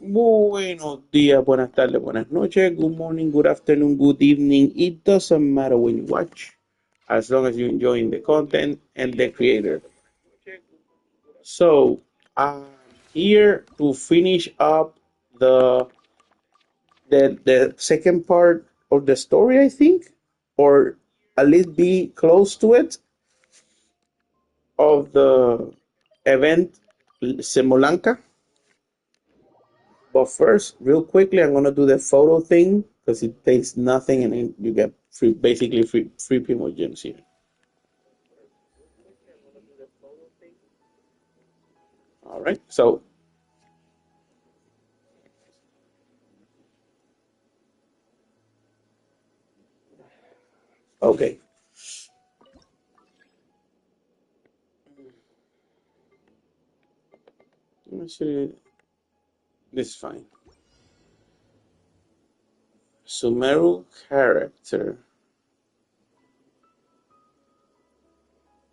Buenos días, buenas tardes, buenas noches, good morning, good afternoon, good evening. It doesn't matter when you watch, as long as you're enjoying the content and the creator. So, I'm here to finish up the the second part of the story, I think, or at least be close to it of the event Simulanka. But first, real quickly, I'm gonna do the photo thing because it takes nothing and then you get free, basically free Primo gems here. All right, so okay, actually, this is fine. Sumeru character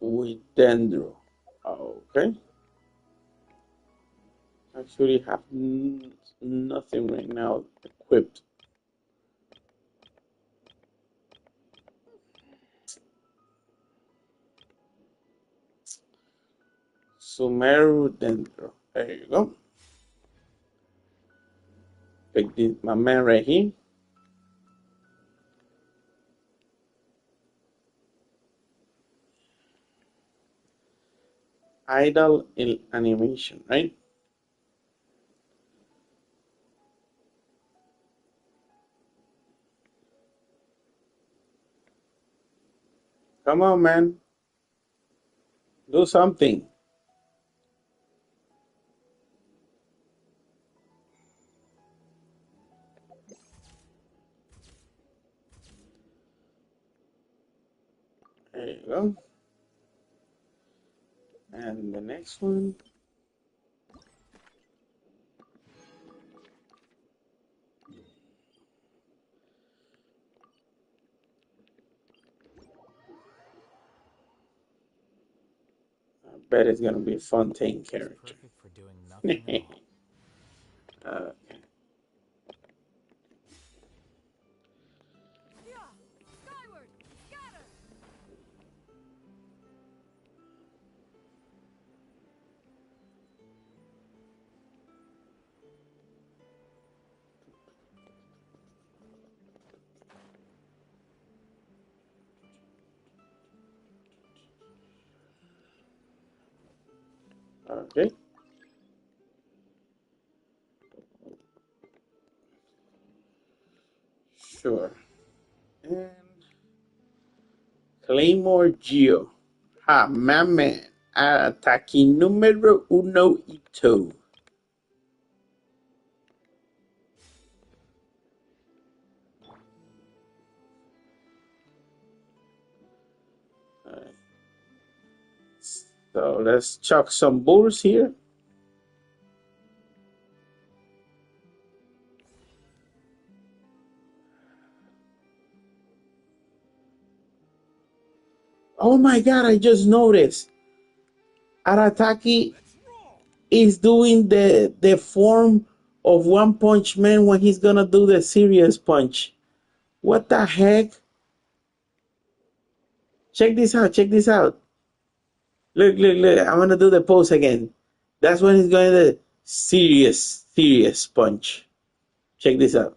with Dendro. Okay, actually have nothing right now equipped. Sumeru Dendro. There you go. Pick this, my man right here. Idle in animation, right? Come on, man. Do something. There you go. And the next one. I bet it's gonna be a Fontaine character. Perfect for doing nothing at all. Skyward! Scatter! Okay. Sure. And Claymore Geo. Ha, mame. Ataque número uno y two. Alright. So let's chuck some bulls here. Oh my god, I just noticed. Arataki is doing the form of One Punch Man when he's gonna do the serious punch. What the heck? Check this out, check this out. Look, look, look. I'm gonna do the pose again. That's when he's going to serious punch. Check this out.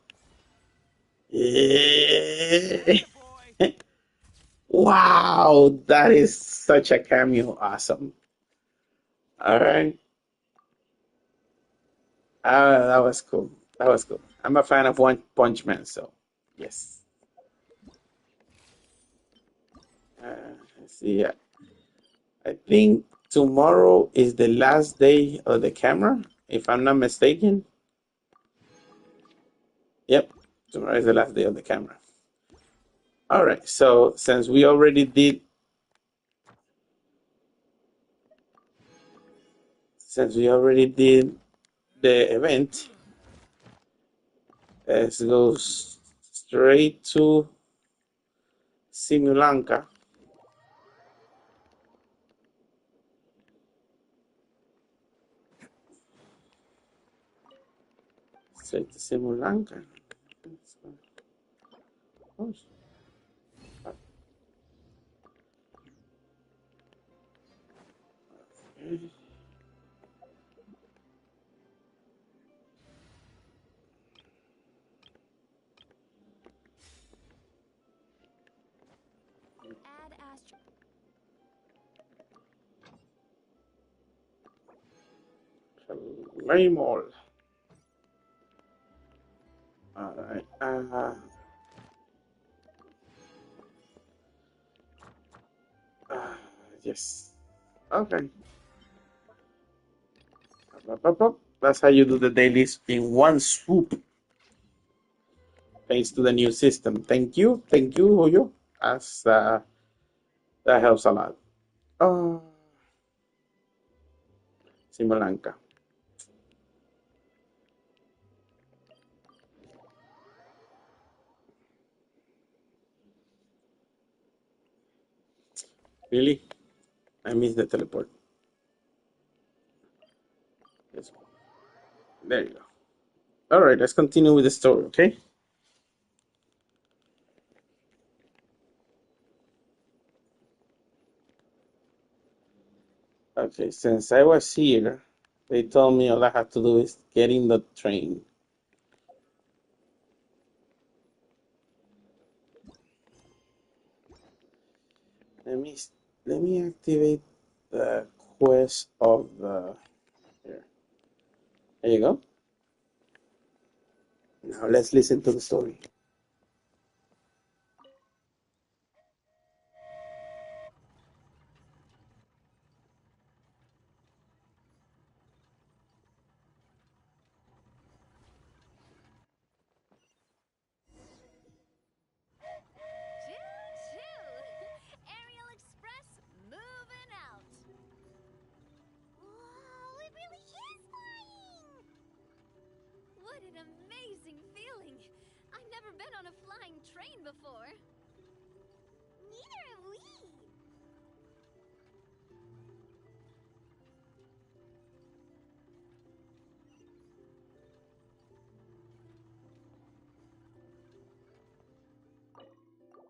Wow, that is such a cameo. Awesome. All right. That was cool. That was cool. I'm a fan of One Punch Man, so yes. Let's see. Yeah. I think tomorrow is the last day of the camera, if I'm not mistaken. Yep, tomorrow is the last day of the camera. All right, so since we already did the event, let's go straight to Simulanka. Straight to Simulanka. Oh, Add Astro. very mall. All right. Yes. Okay. That's how you do the dailies in one swoop. Thanks to the new system. Thank you, Hoyo. As that helps a lot. Oh, Simulanka. Really? I missed the teleport. Yes. There you go. All right, let's continue with the story, okay? Okay, since I was here, they told me all I have to do is get in the train. Let me let me activate the quest of the here. There you go. Now let's listen to the story. Choo-choo! Aerial Express moving out. Whoa, it really is flying! What an amazing feeling! I've never been on a flying train before. Neither have we.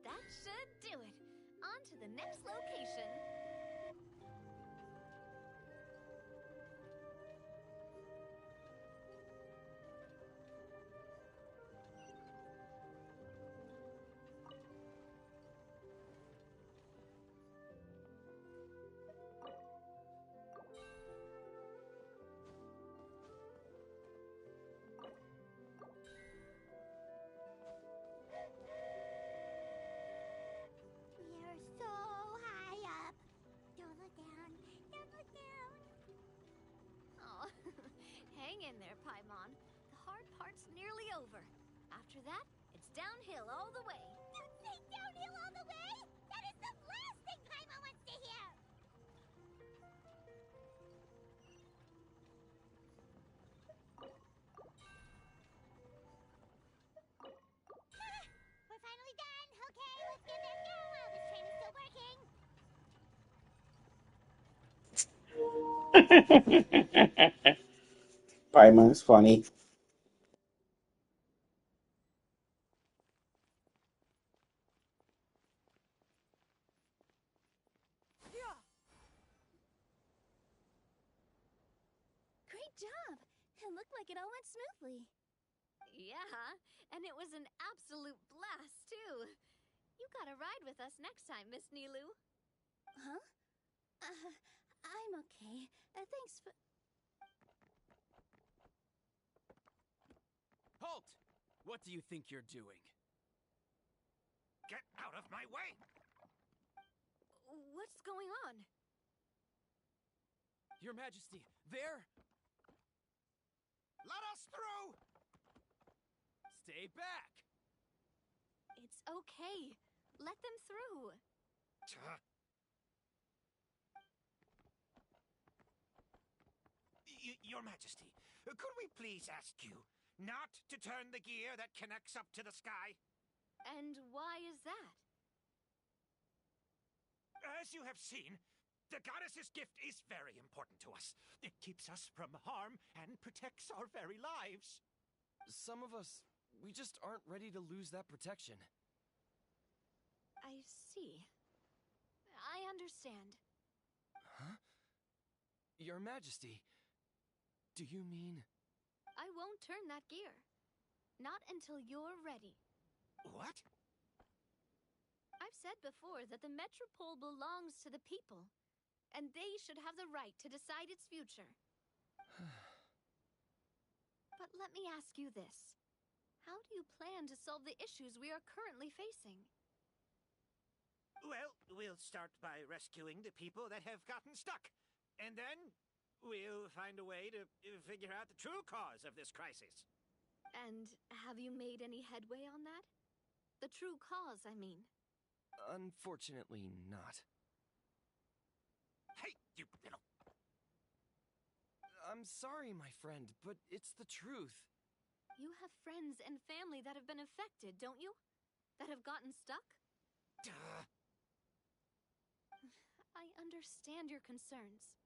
That should do it. On to the next location. We're so high up. Don't look down. Don't look down. Oh, hang in there, Paimon. The hard part's nearly over. After that, it's downhill all the way. Don't say downhill all the way! That is the last thing Paimon wants to hear! We're finally done! Okay, let's get back down while this train is still working! Paimon is funny. Great job! It looked like it all went smoothly. Yeah, and it was an absolute blast, too. You gotta ride with us next time, Miss Nilu. Huh? I'm okay. Thanks for... Halt! What do you think you're doing? Get out of my way! What's going on? Your Majesty, there! Let us through! Stay back! It's okay. Let them through. Your Majesty, could we please ask you not to turn the gear that connects up to the sky? And why is that? As you have seen, the goddess's gift is very important to us. It keeps us from harm and protects our very lives. Some of us, we just aren't ready to lose that protection. I see. I understand. Huh? Your Majesty, do you mean... I won't turn that gear. Not until you're ready. What? I've said before that the Metropole belongs to the people, and they should have the right to decide its future. But let me ask you this. How do you plan to solve the issues we are currently facing? Well, we'll start by rescuing the people that have gotten stuck. And then we'll find a way to figure out the true cause of this crisis. And have you made any headway on that? The true cause, I mean. Unfortunately not. Hey, you little... I'm sorry, my friend, but it's the truth. You have friends and family that have been affected, don't you? That have gotten stuck? Duh. I understand your concerns.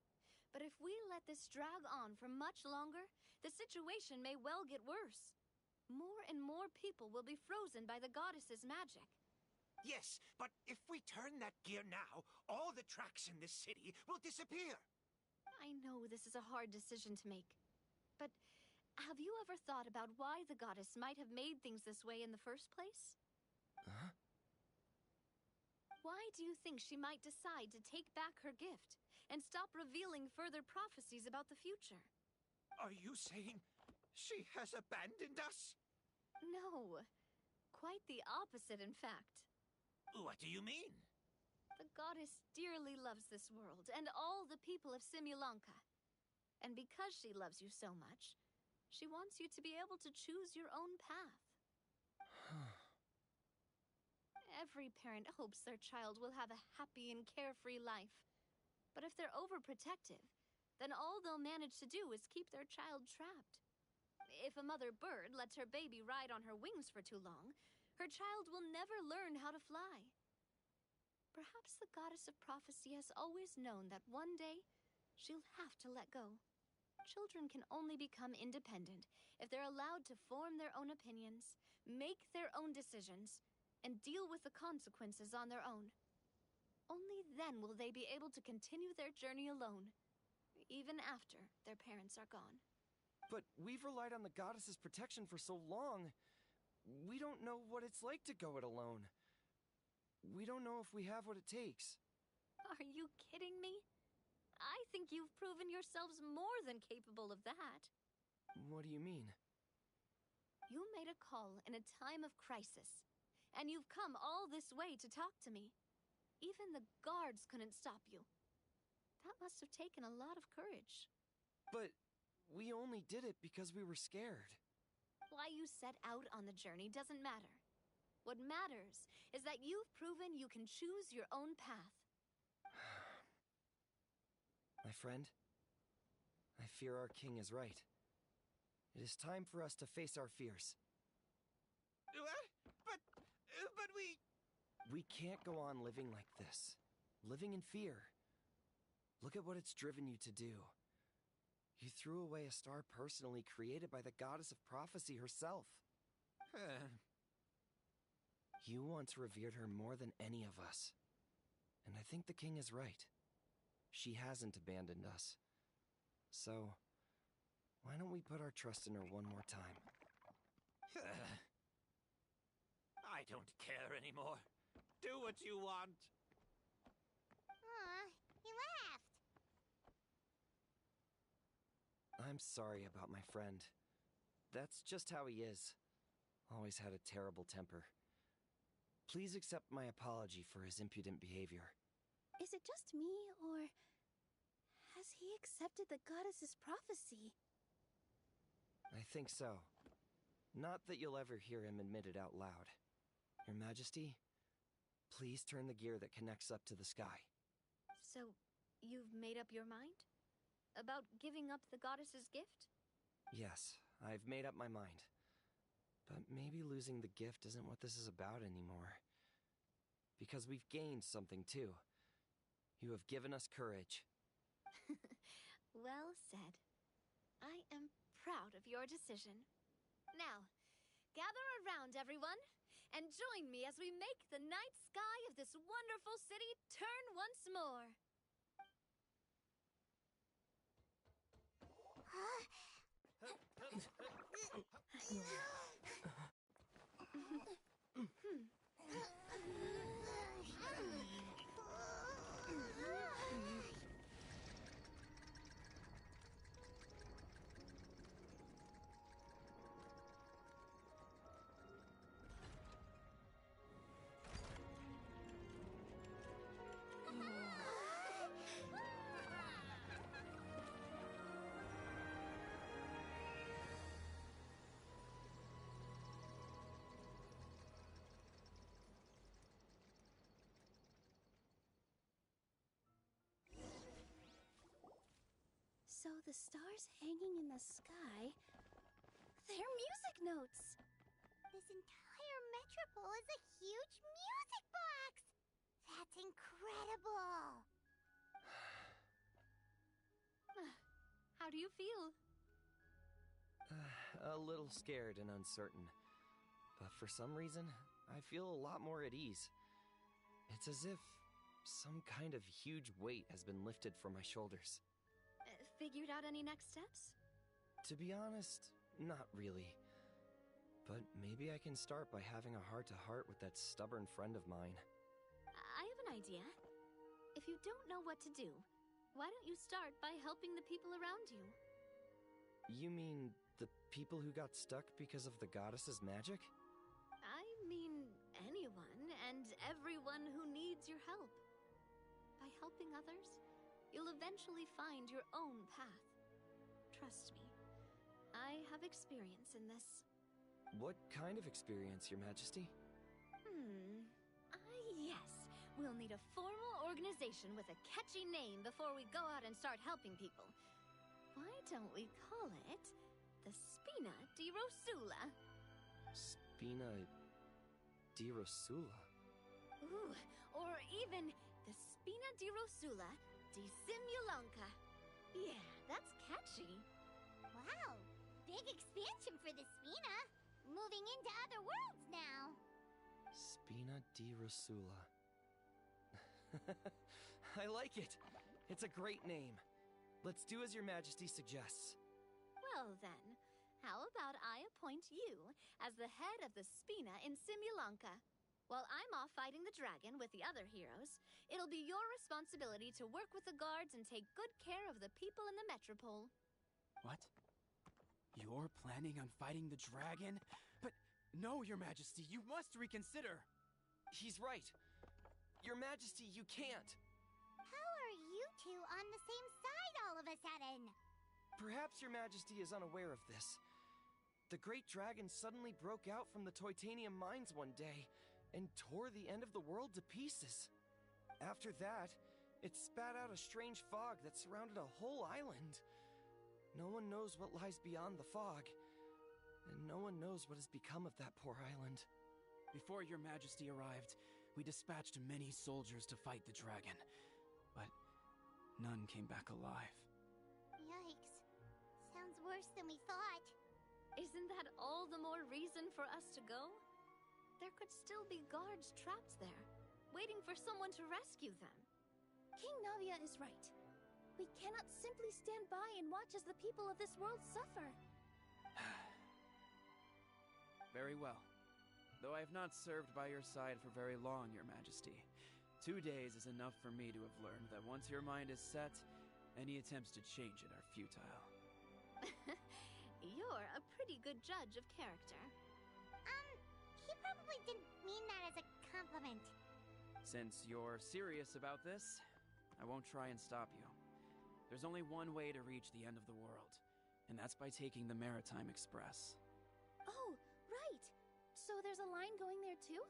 But if we let this drag on for much longer, the situation may well get worse. More and more people will be frozen by the goddess's magic. Yes, but if we turn that gear now, all the tracks in this city will disappear. I know this is a hard decision to make. But have you ever thought about why the goddess might have made things this way in the first place? Huh? Why do you think she might decide to take back her gift and stop revealing further prophecies about the future? Are you saying she has abandoned us? No. Quite the opposite, in fact. What do you mean? The goddess dearly loves this world and all the people of Simulanka. And because she loves you so much, she wants you to be able to choose your own path. Every parent hopes their child will have a happy and carefree life. But if they're overprotective, then all they'll manage to do is keep their child trapped. If a mother bird lets her baby ride on her wings for too long, her child will never learn how to fly. Perhaps the goddess of prophecy has always known that one day she'll have to let go. Children can only become independent if they're allowed to form their own opinions, make their own decisions, and deal with the consequences on their own. Only then will they be able to continue their journey alone, even after their parents are gone. But we've relied on the goddess's protection for so long. We don't know what it's like to go it alone. We don't know if we have what it takes. Are you kidding me? I think you've proven yourselves more than capable of that. What do you mean? You made a call in a time of crisis, and you've come all this way to talk to me. Even the guards couldn't stop you. That must have taken a lot of courage. But we only did it because we were scared. Why you set out on the journey doesn't matter. What matters is that you've proven you can choose your own path. My friend, I fear our king is right. It is time for us to face our fears. What? But we... We can't go on living like this. Living in fear. Look at what it's driven you to do. You threw away a star personally created by the goddess of prophecy herself. You once revered her more than any of us. And I think the king is right. She hasn't abandoned us. So, why don't we put our trust in her one more time? I don't care anymore. Do what you want. Aw, he laughed. I'm sorry about my friend. That's just how he is. Always had a terrible temper. Please accept my apology for his impudent behavior. Is it just me, or has he accepted the goddess's prophecy? I think so. Not that you'll ever hear him admit it out loud. Your Majesty, please turn the gear that connects up to the sky. So, you've made up your mind? About giving up the goddess's gift? Yes, I've made up my mind. But maybe losing the gift isn't what this is about anymore. Because we've gained something too. You have given us courage. Well said. I am proud of your decision. Now, gather around, everyone, and join me as we make the night sky of this wonderful city turn once more. So the stars hanging in the sky, they're music notes. This entire metropole is a huge music box! That's incredible! How do you feel? A little scared and uncertain. But for some reason, I feel a lot more at ease. It's as if some kind of huge weight has been lifted from my shoulders. Figured out any next steps? To be honest, not really. But maybe I can start by having a heart-to-heart with that stubborn friend of mine. I have an idea. If you don't know what to do, why don't you start by helping the people around you? You mean the people who got stuck because of the goddess's magic? I mean anyone and everyone who needs your help. By helping others, you'll eventually find your own path. Trust me, I have experience in this. What kind of experience, Your Majesty? Yes. We'll need a formal organization with a catchy name before we go out and start helping people. Why don't we call it the Spina di Rosula? Spina di Rosula? Ooh, or even the Spina di Rosula di Simulanka. Yeah, that's catchy. Wow! Big expansion for the Spina! Moving into other worlds now! Spina di Rosula. I like it. It's a great name. Let's do as Your Majesty suggests. Well then, how about I appoint you as the head of the Spina in Simulanka? While I'm off fighting the dragon with the other heroes, it'll be your responsibility to work with the guards and take good care of the people in the metropole. What? You're planning on fighting the dragon? But no, Your Majesty, you must reconsider! He's right. Your Majesty, you can't. How are you two on the same side all of a sudden? Perhaps Your Majesty is unaware of this. The great dragon suddenly broke out from the Titanium mines one day and tore the end of the world to pieces. After that, it spat out a strange fog that surrounded a whole island. No one knows what lies beyond the fog, and no one knows what has become of that poor island. Before Your Majesty arrived, we dispatched many soldiers to fight the dragon, but none came back alive. Yikes. Sounds worse than we thought. Isn't that all the more reason for us to go? There could still be guards trapped there, waiting for someone to rescue them. King Navia is right. We cannot simply stand by and watch as the people of this world suffer. Very well. Though I have not served by your side for very long, Your Majesty. 2 days is enough for me to have learned that once your mind is set, any attempts to change it are futile. You're a pretty good judge of character. He probably didn't mean that as a compliment. Since you're serious about this, I won't try and stop you. There's only one way to reach the end of the world, and that's by taking the Maritime Express. Oh, So there's a line going there too?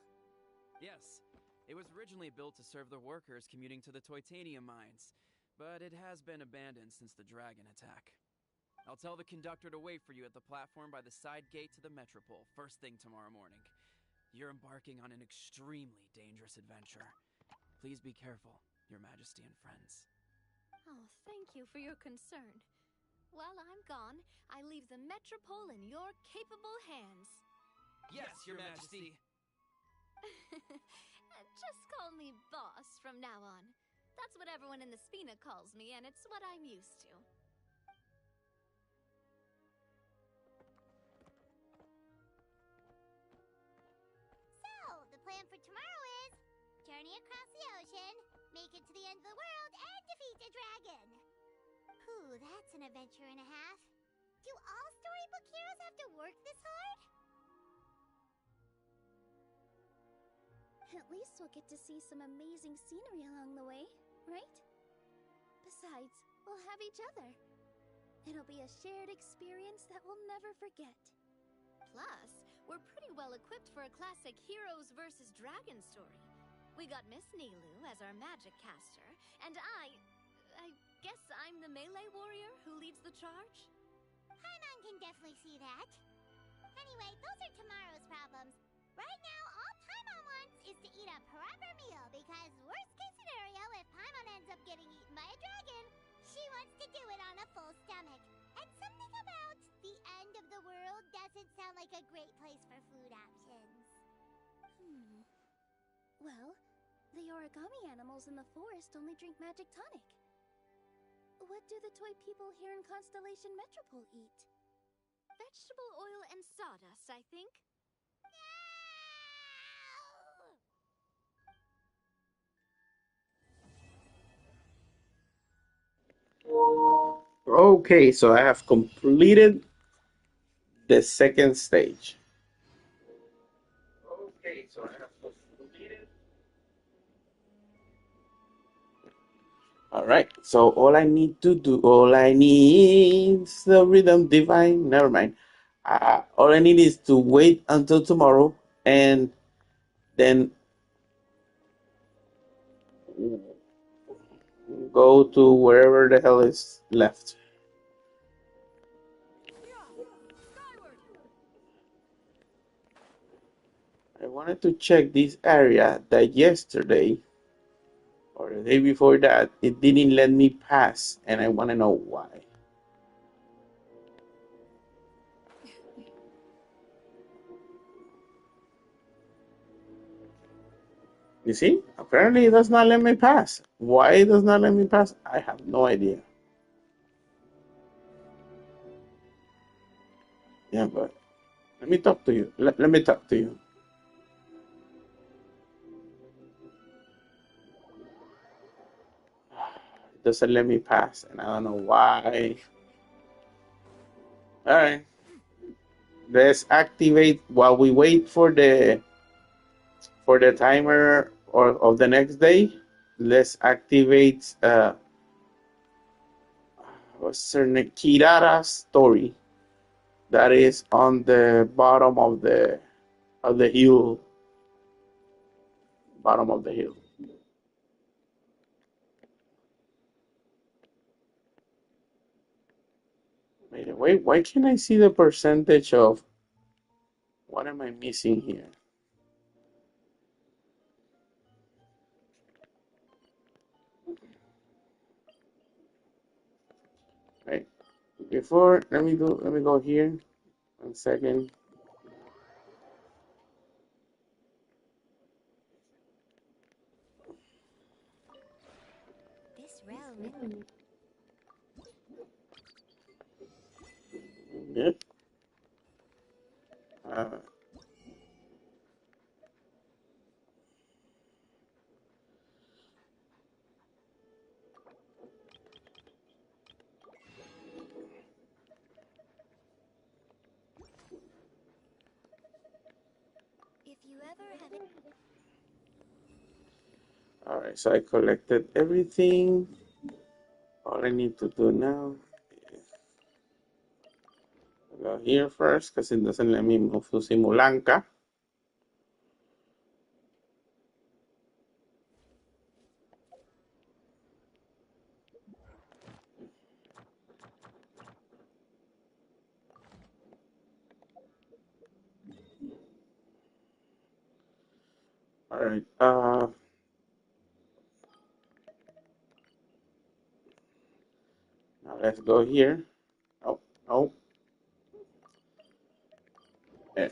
Yes, it was originally built to serve the workers commuting to the Titanium mines, but it has been abandoned since the dragon attack. I'll tell the conductor to wait for you at the platform by the side gate to the Metropole first thing tomorrow morning. You're embarking on an extremely dangerous adventure. Please be careful, Your Majesty and friends. Oh, thank you for your concern. While I'm gone, I leave the Metropole in your capable hands. Yes, Your Majesty! Just call me boss from now on. That's what everyone in the Spina calls me, and it's what I'm used to. So, the plan for tomorrow is journey across the ocean, make it to the end of the world, and defeat a dragon. Whew, that's an adventure and a half. Do all storybook heroes have to work this hard? At least we'll get to see some amazing scenery along the way, right? Besides, we'll have each other. It'll be a shared experience that we'll never forget. Plus, we're pretty well equipped for a classic heroes versus dragon story. We got Miss Nilu as our magic caster, and I guess I'm the melee warrior who leads the charge? Paimon can definitely see that. Anyway, those are tomorrow's problems. Right now, all Paimon wants is to eat a proper meal because worst case scenario, if Paimon ends up getting eaten by a dragon, she wants to do it on a full stomach. And something about the end of the world doesn't sound like a great place for food options. Well, the origami animals in the forest only drink magic tonic. What do the toy people here in Constellation Metropole eat? Vegetable oil and sawdust, I think. Okay, so I have completed the second stage. Okay, so I have completed. All right, so all I need is the rhythm divine. Never mind. All I need is to wait until tomorrow and then go to wherever the hell is left. I wanted to check this area that yesterday or the day before that it didn't let me pass, and I want to know why. You see, apparently it does not let me pass. Why it does not let me pass, I have no idea. Yeah, but let me talk to you. Let me talk to you. It doesn't let me pass, and I don't know why. All right, let's activate while we wait for the timer or of the next day. Let's activate what's her name? Kirara's story. That is on the bottom of the hill. Bottom of the hill. Wait, why can't I see the percentage of what am I missing here? Right. Before let me go here. 1 second. This realm. Yep. Uh, If you ever have it. all right, so I collected everything. All I need to do now is go here first because it doesn't let me move to Simulanka. Uh, Now let's go here. Oh, oh. There.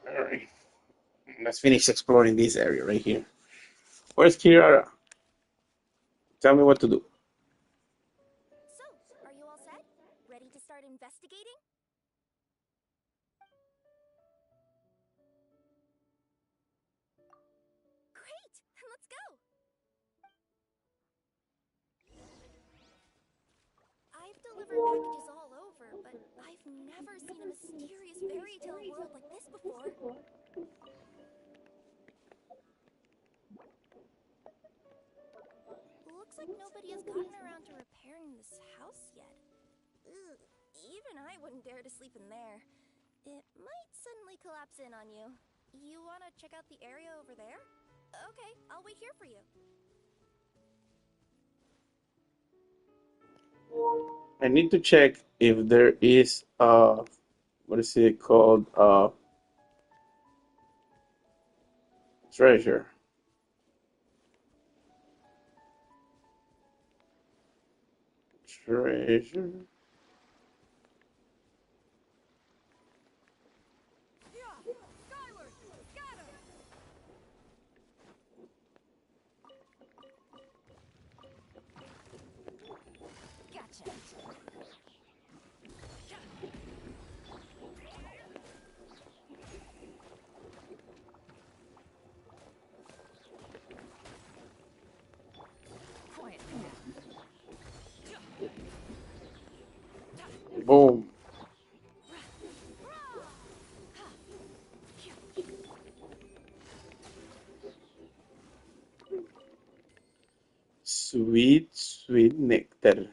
All right. Let's finish exploring this area right here. Where's Kirara? Tell me what to do. So, are you all set? Ready to start investigating? Great! Let's go! I've delivered packages all over, but I've never seen a mysterious fairy tale world like this before. Looks like nobody has gotten around to repairing this house yet. Ugh, even I wouldn't dare to sleep in there. It might suddenly collapse in on you. You want to check out the area over there? Okay, I'll wait here for you. I need to check if there is what is it called? Treasure. Treasure. Skyward! Scatter! Gotcha. Quiet Boom. Sweet, sweet nectar.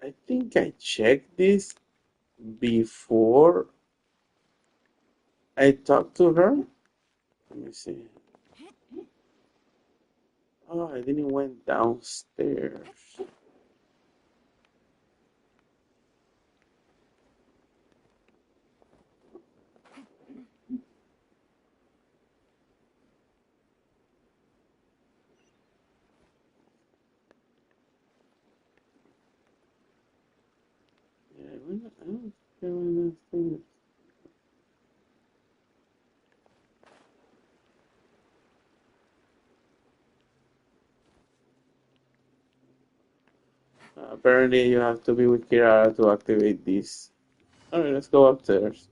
I think I checked this before I talked to her. Let me see. Oh, I didn't went downstairs. Yeah, I don't care when that thing. Apparently, you have to be with Kirara to activate this. Alright, let's go upstairs.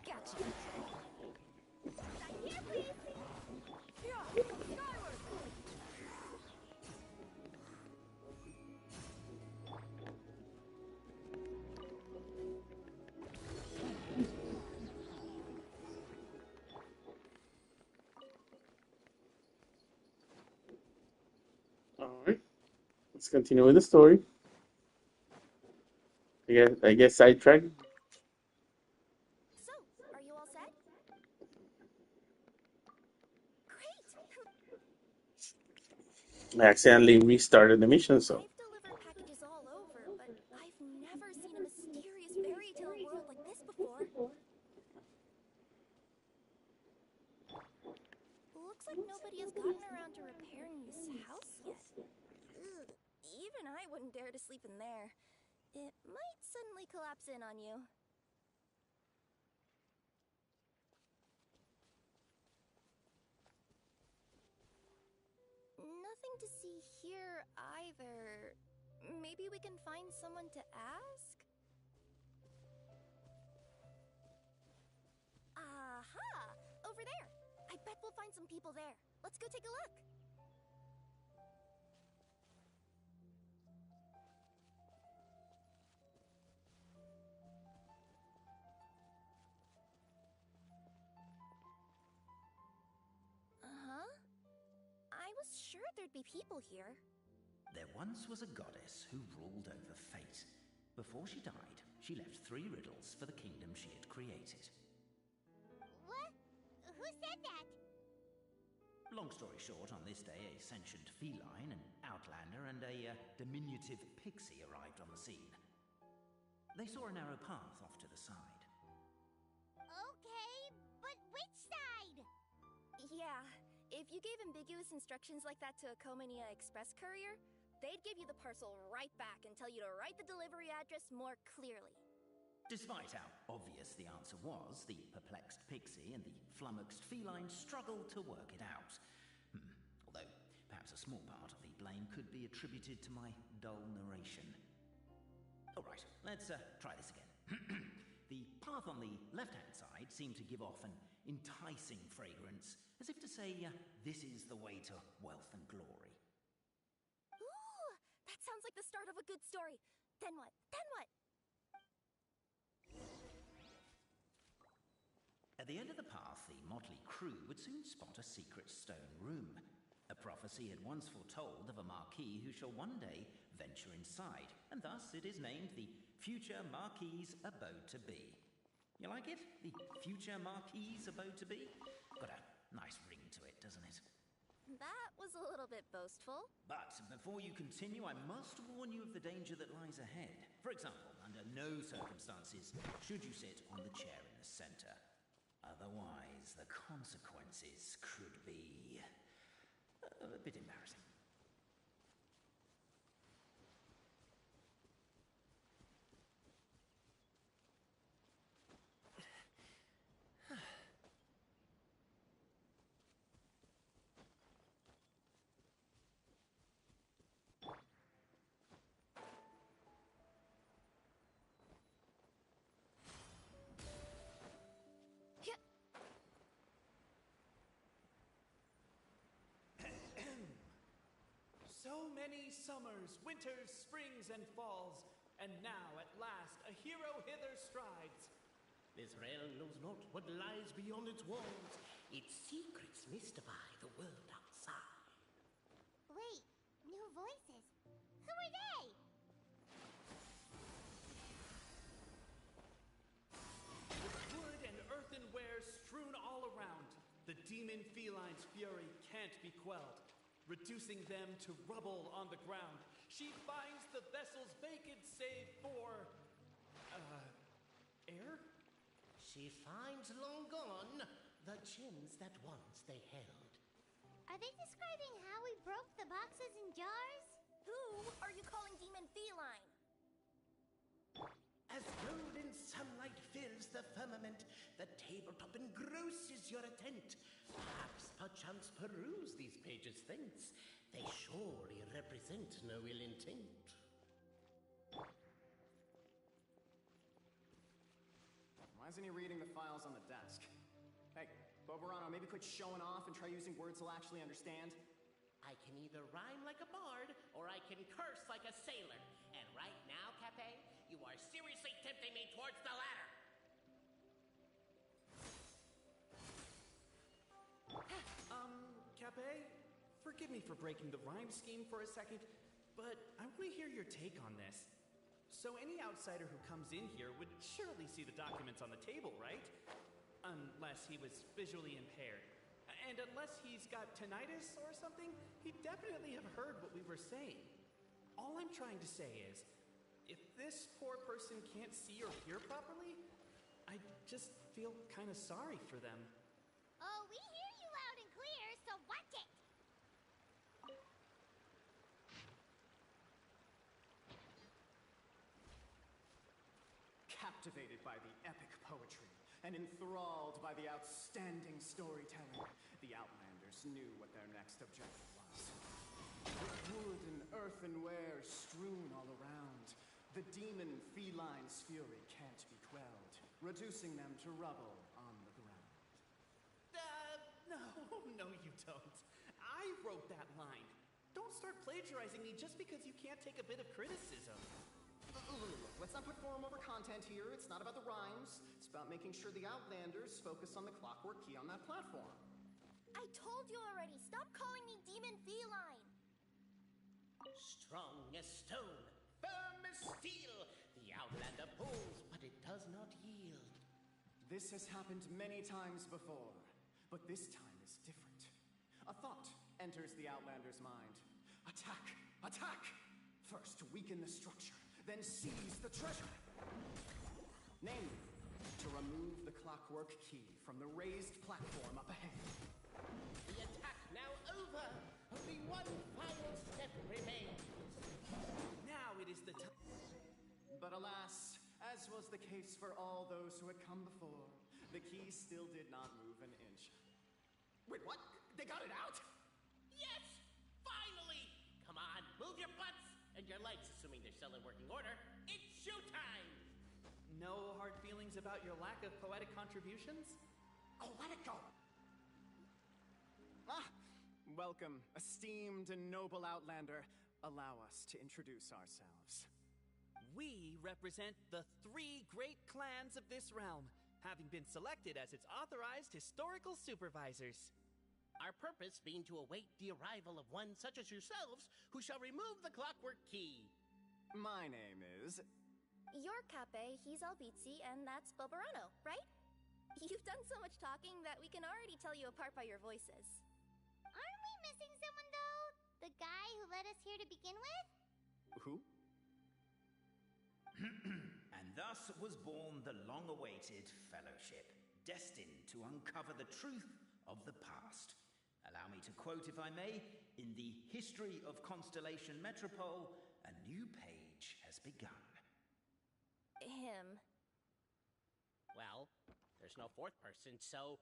Gotcha. Here, please! Skyward! Alright, let's continue with the story. I guess sidetrack. So, are you all set? Great! I accidentally restarted the mission, so I've delivered packages all over, but I've never seen a mysterious fairy tale world like this before. Looks like nobody has gotten around to repairing this house yet. Ugh, even I wouldn't dare to sleep in there. It might suddenly collapse in on you. Nothing to see here either. Maybe we can find someone to ask? Aha! Over there! I bet we'll find some people there. Let's go take a look. Uh-huh. I was sure there'd be people here. There once was a goddess who ruled over fate. Before she died, she left 3 riddles for the kingdom she had created. What? Who said that? Long story short, on this day, a sentient feline, an outlander, and a diminutive pixie arrived on the scene. They saw a narrow path off to the side. Okay, but which side? Yeah, if you gave ambiguous instructions like that to a Comania Express courier, they'd give you the parcel right back and tell you to write the delivery address more clearly. Despite how obvious the answer was, the perplexed pixie and the flummoxed feline struggled to work it out. Although, perhaps a small part of the blame could be attributed to my dull narration. Alright, let's try this again. The path on the left-hand side seemed to give off an enticing fragrance, as if to say, this is the way to wealth and glory. Ooh, that sounds like the start of a good story. Then what? Then what? At the end of the path, the motley crew would soon spot a secret stone room. A prophecy had once foretold of a marquis who shall one day venture inside, and thus it is named the Future Marquis's Abode to Be. You like it? The Future Marquis's Abode to Be? Got a nice ring to it, doesn't it? That was a little bit boastful. But before you continue, I must warn you of the danger that lies ahead. For example, under no circumstances should you sit on the chair in the center. Otherwise, the consequences could be a bit embarrassing. So many summers, winters, springs, and falls, and now at last a hero hither strides. This realm knows not what lies beyond its walls. Its secrets mystify the world outside. Wait, new voices. Who are they? With wood and earthenware strewn all around, the demon feline's fury can't be quelled. Reducing them to rubble on the ground, she finds the vessels vacant save for... air? She finds long gone the gems that once they held. Are they describing how we broke the boxes and jars? Who are you calling Demon Feline? As golden sunlight fills the firmament, the tabletop engrosses your attent. Perchance peruse these pages thence. They surely represent no ill intent. Why isn't he reading the files on the desk? Hey, Boberano, maybe quit showing off and try using words he'll actually understand. I can either rhyme like a bard, or I can curse like a sailor. And right now, Cape, you are seriously tempting me towards the latter. Cape, forgive me for breaking the rhyme scheme for a second, but I want to hear your take on this. So any outsider who comes in here would surely see the documents on the table, right? Unless he was visually impaired. And unless he's got tinnitus or something, he'd definitely have heard what we were saying. All I'm trying to say is, if this poor person can't see or hear properly, I just feel kind of sorry for them. Oh, we hear you loud and clear, so watch it! Captivated by the epic poetry and enthralled by the outstanding storytelling, the Outlanders knew what their next objective was. With wood and earthenware strewn all around, the demon feline's fury can't be quelled, reducing them to rubble on the ground. No, you don't. I wrote that line. Don't start plagiarizing me just because you can't take a bit of criticism. Look, let's not put form over content here. It's not about the rhymes. It's about making sure the Outlanders focus on the clockwork key on that platform. I told you already, stop calling me Demon Feline! Strong as stone, firm as steel, the Outlander pulls, but it does not yield. This has happened many times before, but this time is different. A thought enters the Outlander's mind. Attack! Attack! First, weaken the structure, then seize the treasure. Namely, to remove the clockwork key from the raised platform up ahead. The attack now over! Only one final step remains. Now it is the time. But alas, as was the case for all those who had come before, the key still did not move an inch. Wait, what? They got it out? Yes! Finally! Come on, move your butts! And your legs, assuming they're still in working order. It's showtime! No hard feelings about your lack of poetic contributions? Oh, let it go! Ah! Welcome, esteemed and noble Outlander. Allow us to introduce ourselves. We represent the 3 great clans of this realm, having been selected as its authorized historical supervisors. Our purpose being to await the arrival of one such as yourselves, who shall remove the clockwork key. My name is... You're Cape, he's Albizzi, and that's Bobarano, right? You've done so much talking that we can already tell you apart by your voices. Aren't we missing someone, though? The guy who led us here to begin with? Who? And thus was born the long-awaited Fellowship, destined to uncover the truth of the past. Allow me to quote, if I may, in the history of Constellation Metropole, a new page has begun. Him. Well, there's no 4th person, so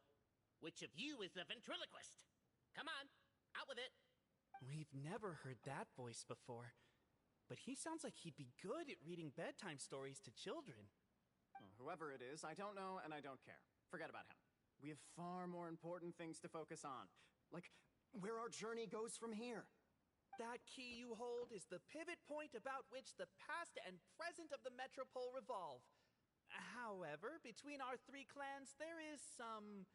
which of you is the ventriloquist? Come on, out with it. We've never heard that voice before, but he sounds like he'd be good at reading bedtime stories to children. Whoever it is, I don't know and I don't care. Forget about him. We have far more important things to focus on, like where our journey goes from here. That key you hold is the pivot point about which the past and present of the Metropole revolve. However, between our 3 clans, there is some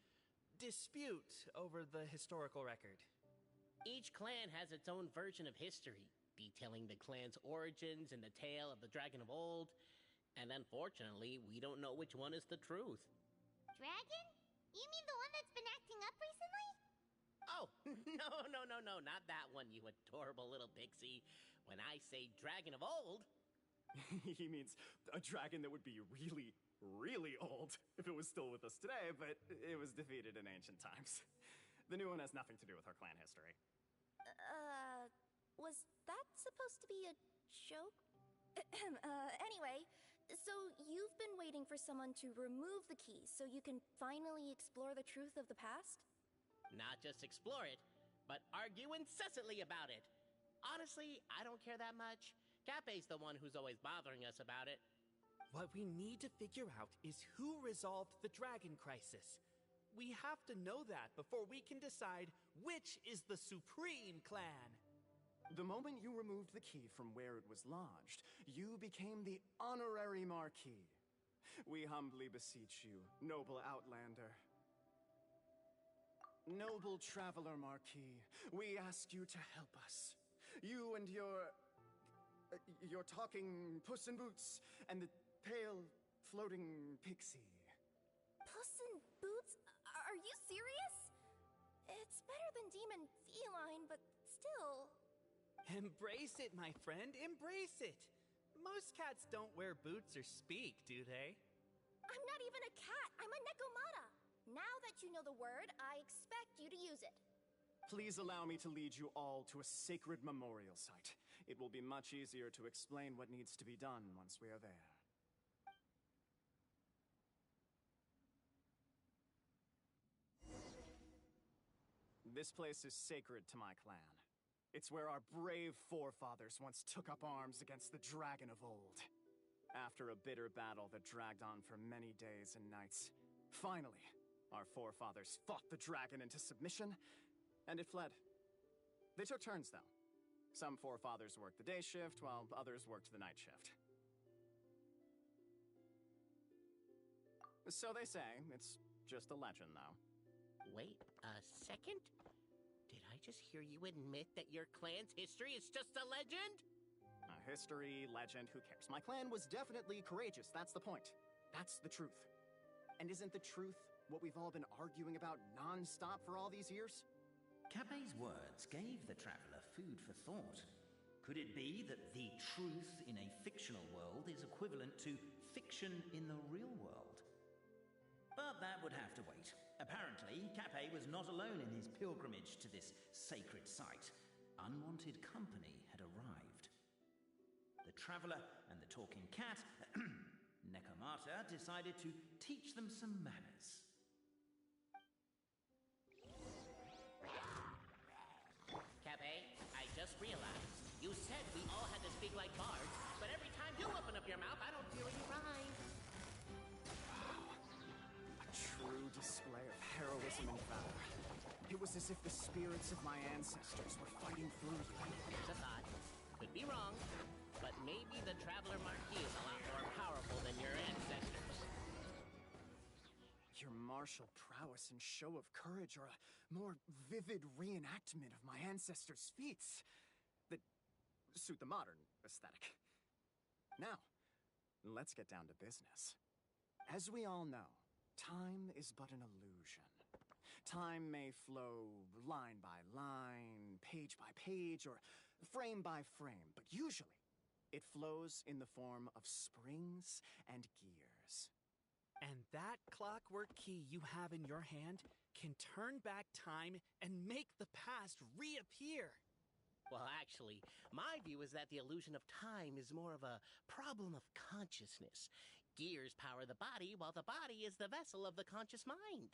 dispute over the historical record. Each clan has its own version of history, detailing the clan's origins and the tale of the dragon of old. And unfortunately, we don't know which one is the truth. Dragon? You mean the one that's been acting up recently? Oh, no, not that one, you adorable little pixie. When I say dragon of old... He means a dragon that would be really, really old if it was still with us today, but it was defeated in ancient times. The new one has nothing to do with our clan history. Was that supposed to be a joke? Anyway, so you've been waiting for someone to remove the key so you can finally explore the truth of the past? Not just explore it, but argue incessantly about it. Honestly, I don't care that much. Cape's the one who's always bothering us about it. What we need to figure out is who resolved the dragon crisis. We have to know that before we can decide which is the supreme clan. The moment you removed the key from where it was lodged, you became the honorary Marquis. We humbly beseech you, noble Outlander. Noble Traveler Marquis, we ask you to help us. You and your talking Puss in Boots and the pale floating pixie. Puss in Boots? Are you serious? It's better than Demon Feline, but still... Embrace it, my friend, embrace it. Most cats don't wear boots or speak, do they? I'm not even a cat, I'm a Nekomata. Now that you know the word, I expect you to use it. Please allow me to lead you all to a sacred memorial site. It will be much easier to explain what needs to be done once we are there. This place is sacred to my clan. It's where our brave forefathers once took up arms against the dragon of old. After a bitter battle that dragged on for many days and nights, finally, our forefathers fought the dragon into submission, and it fled. They took turns, though. Some forefathers worked the day shift, while others worked the night shift. So they say. It's just a legend, though. Wait a second. Did I I just hear you admit that your clan's history is just a legend? History, legend, who cares? My clan was definitely courageous, that's the point. That's the truth. And isn't the truth what we've all been arguing about non-stop for all these years? Capet's words gave the traveler food for thought. Could it be that the truth in a fictional world is equivalent to fiction in the real world? But that would have to wait. Apparently, Capet was not alone in his pilgrimage to this sacred site. Unwanted company had arrived. The traveler and the talking cat, Nekomata, decided to teach them some manners. Capet, I just realized. You said we all had to speak like bards, but every time you open up your mouth, I don't hear any rhyme. A true display of heroism and valor. It was as if the spirits of my ancestors were fighting through you. Here's a thought. Could be wrong, but maybe the Traveler Marquis is a lot more powerful than your ancestors. Your martial prowess and show of courage are a more vivid reenactment of my ancestors' feats that suit the modern aesthetic. Now, let's get down to business. As we all know, time is but an illusion. Time may flow line by line, page by page, or frame by frame, but usually it flows in the form of springs and gears. And that clockwork key you have in your hand can turn back time and make the past reappear. Well, actually, my view is that the illusion of time is more of a problem of consciousness. Gears power the body, while the body is the vessel of the conscious mind.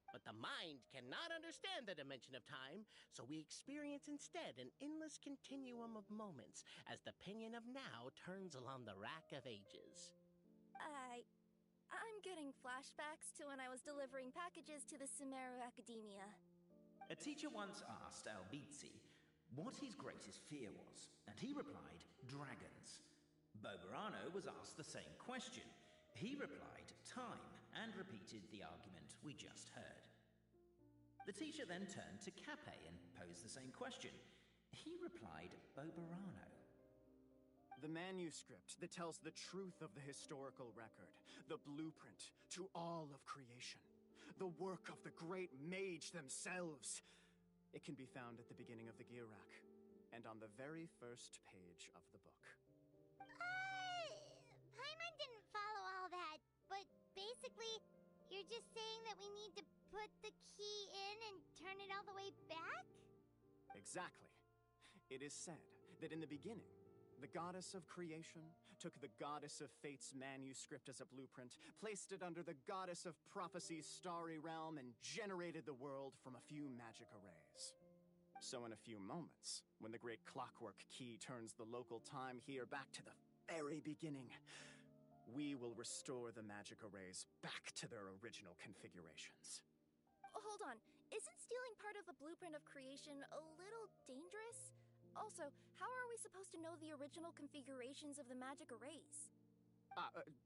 But the mind cannot understand the dimension of time, so we experience instead an endless continuum of moments as the pinion of now turns along the rack of ages. I'm getting flashbacks to when I was delivering packages to the Sumeru Academia. A teacher once asked Albizzi what his greatest fear was, and he replied, dragons. Boberano was asked the same question. He replied, time, and repeated the argument we just heard. The teacher then turned to Capet and posed the same question. He replied, Boberano. The manuscript that tells the truth of the historical record, the blueprint to all of creation, the work of the great mage themselves. It can be found at the beginning of the Girak, and on the very first page of the book. Paimon didn't follow all that, but basically, you're just saying that we need to put the key in and turn it all the way back? Exactly. It is said that in the beginning, the goddess of creation took the goddess of fate's manuscript as a blueprint, placed it under the goddess of prophecy's starry realm, and generated the world from a few magic arrays. So in a few moments, when the great clockwork key turns the local time here back to the very beginning, we will restore the magic arrays back to their original configurations. Hold on, isn't stealing part of the blueprint of creation a little dangerous? Also, how are we supposed to know the original configurations of the magic arrays?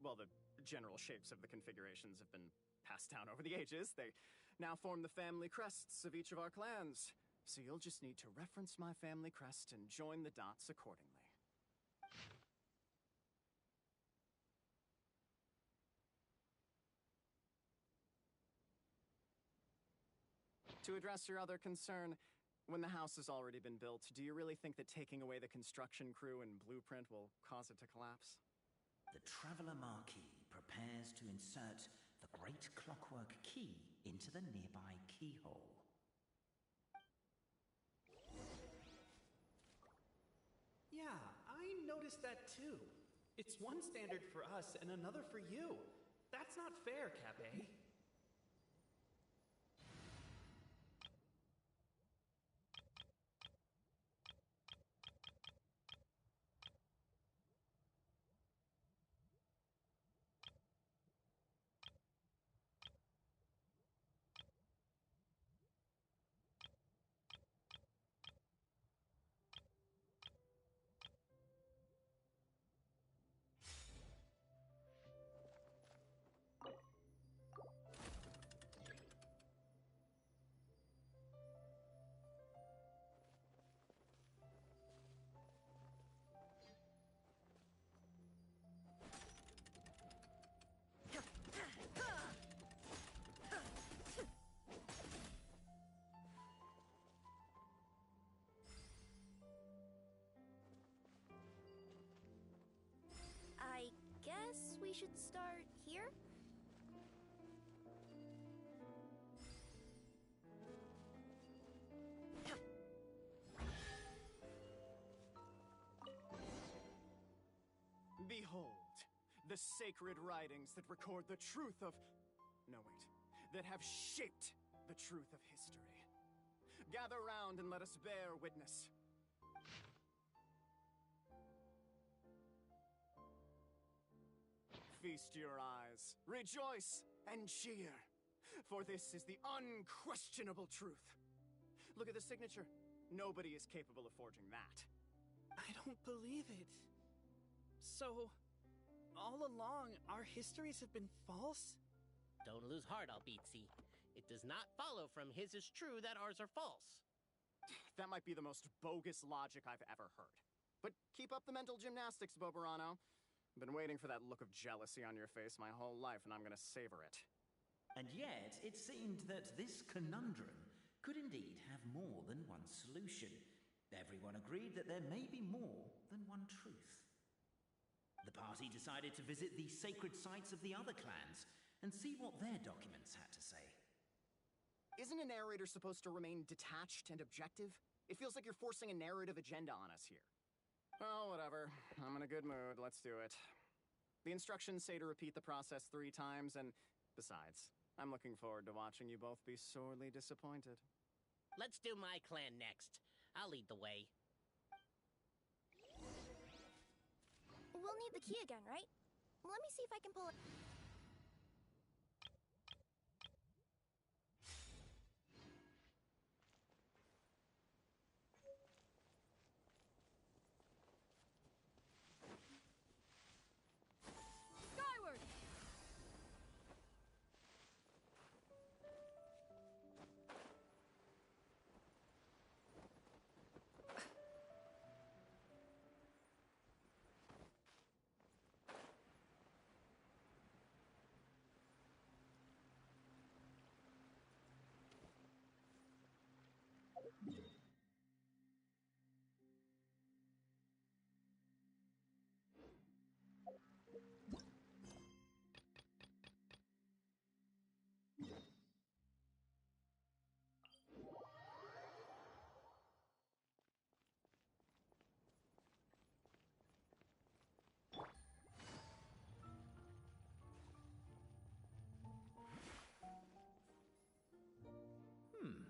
Well, the general shapes of the configurations have been passed down over the ages. They now form the family crests of each of our clans. So you'll just need to reference my family crest and join the dots accordingly. To address your other concern, when the house has already been built, do you really think that taking away the construction crew and blueprint will cause it to collapse? The Traveler Marquis prepares to insert the great clockwork key into the nearby keyhole. Yeah, I noticed that too. It's one standard for us and another for you. That's not fair, Capet. we should start here? Behold, the sacred writings that record the truth of... No, wait. That have shaped the truth of history. Gather round and let us bear witness. Feast your eyes, rejoice, and cheer. For this is the unquestionable truth. Look at the signature. Nobody is capable of forging that. I don't believe it. So, all along, our histories have been false? Don't lose heart, Albizzi. It does not follow from his is true that ours are false. That might be the most bogus logic I've ever heard. But keep up the mental gymnastics, Boberano. Been waiting for that look of jealousy on your face my whole life, and I'm gonna savor it. And yet, it seemed that this conundrum could indeed have more than one solution. Everyone agreed that there may be more than one truth. The party decided to visit the sacred sites of the other clans and see what their documents had to say. Isn't a narrator supposed to remain detached and objective? It feels like you're forcing a narrative agenda on us here. Oh, whatever. I'm in a good mood. Let's do it. The instructions say to repeat the process 3 times, and besides, I'm looking forward to watching you both be sorely disappointed. Let's do my clan next. I'll lead the way. We'll need the key again, right? Let me see if I can pull it. Skyward!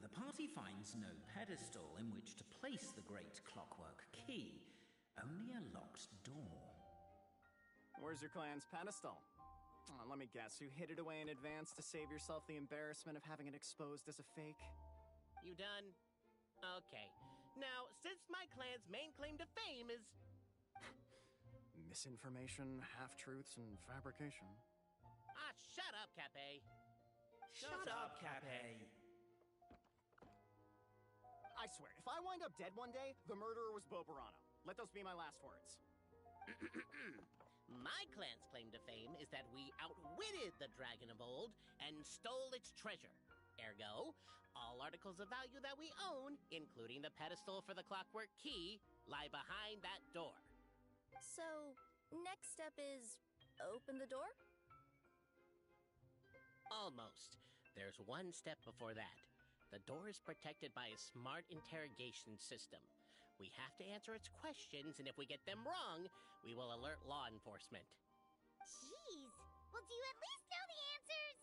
The party finds no pedestal in which to place the great clockwork key, only a locked door. Where's your clan's pedestal? Let me guess, you hid it away in advance to save yourself the embarrassment of having it exposed as a fake? You done? Okay. Now, since my clan's main claim to fame is... Misinformation, half-truths, and fabrication. Ah, shut up, Cape. Shut up, Cape. I swear, if I wind up dead one day, the murderer was Boberano. Let those be my last words. My clan's claim to fame is that we outwitted the dragon of old and stole its treasure. Ergo, all articles of value that we own, including the pedestal for the clockwork key, lie behind that door. So, next step is open the door? Almost. There's one step before that. The door is protected by a smart interrogation system. We have to answer its questions, and if we get them wrong, we will alert law enforcement. Jeez. Well, do you at least know the answers?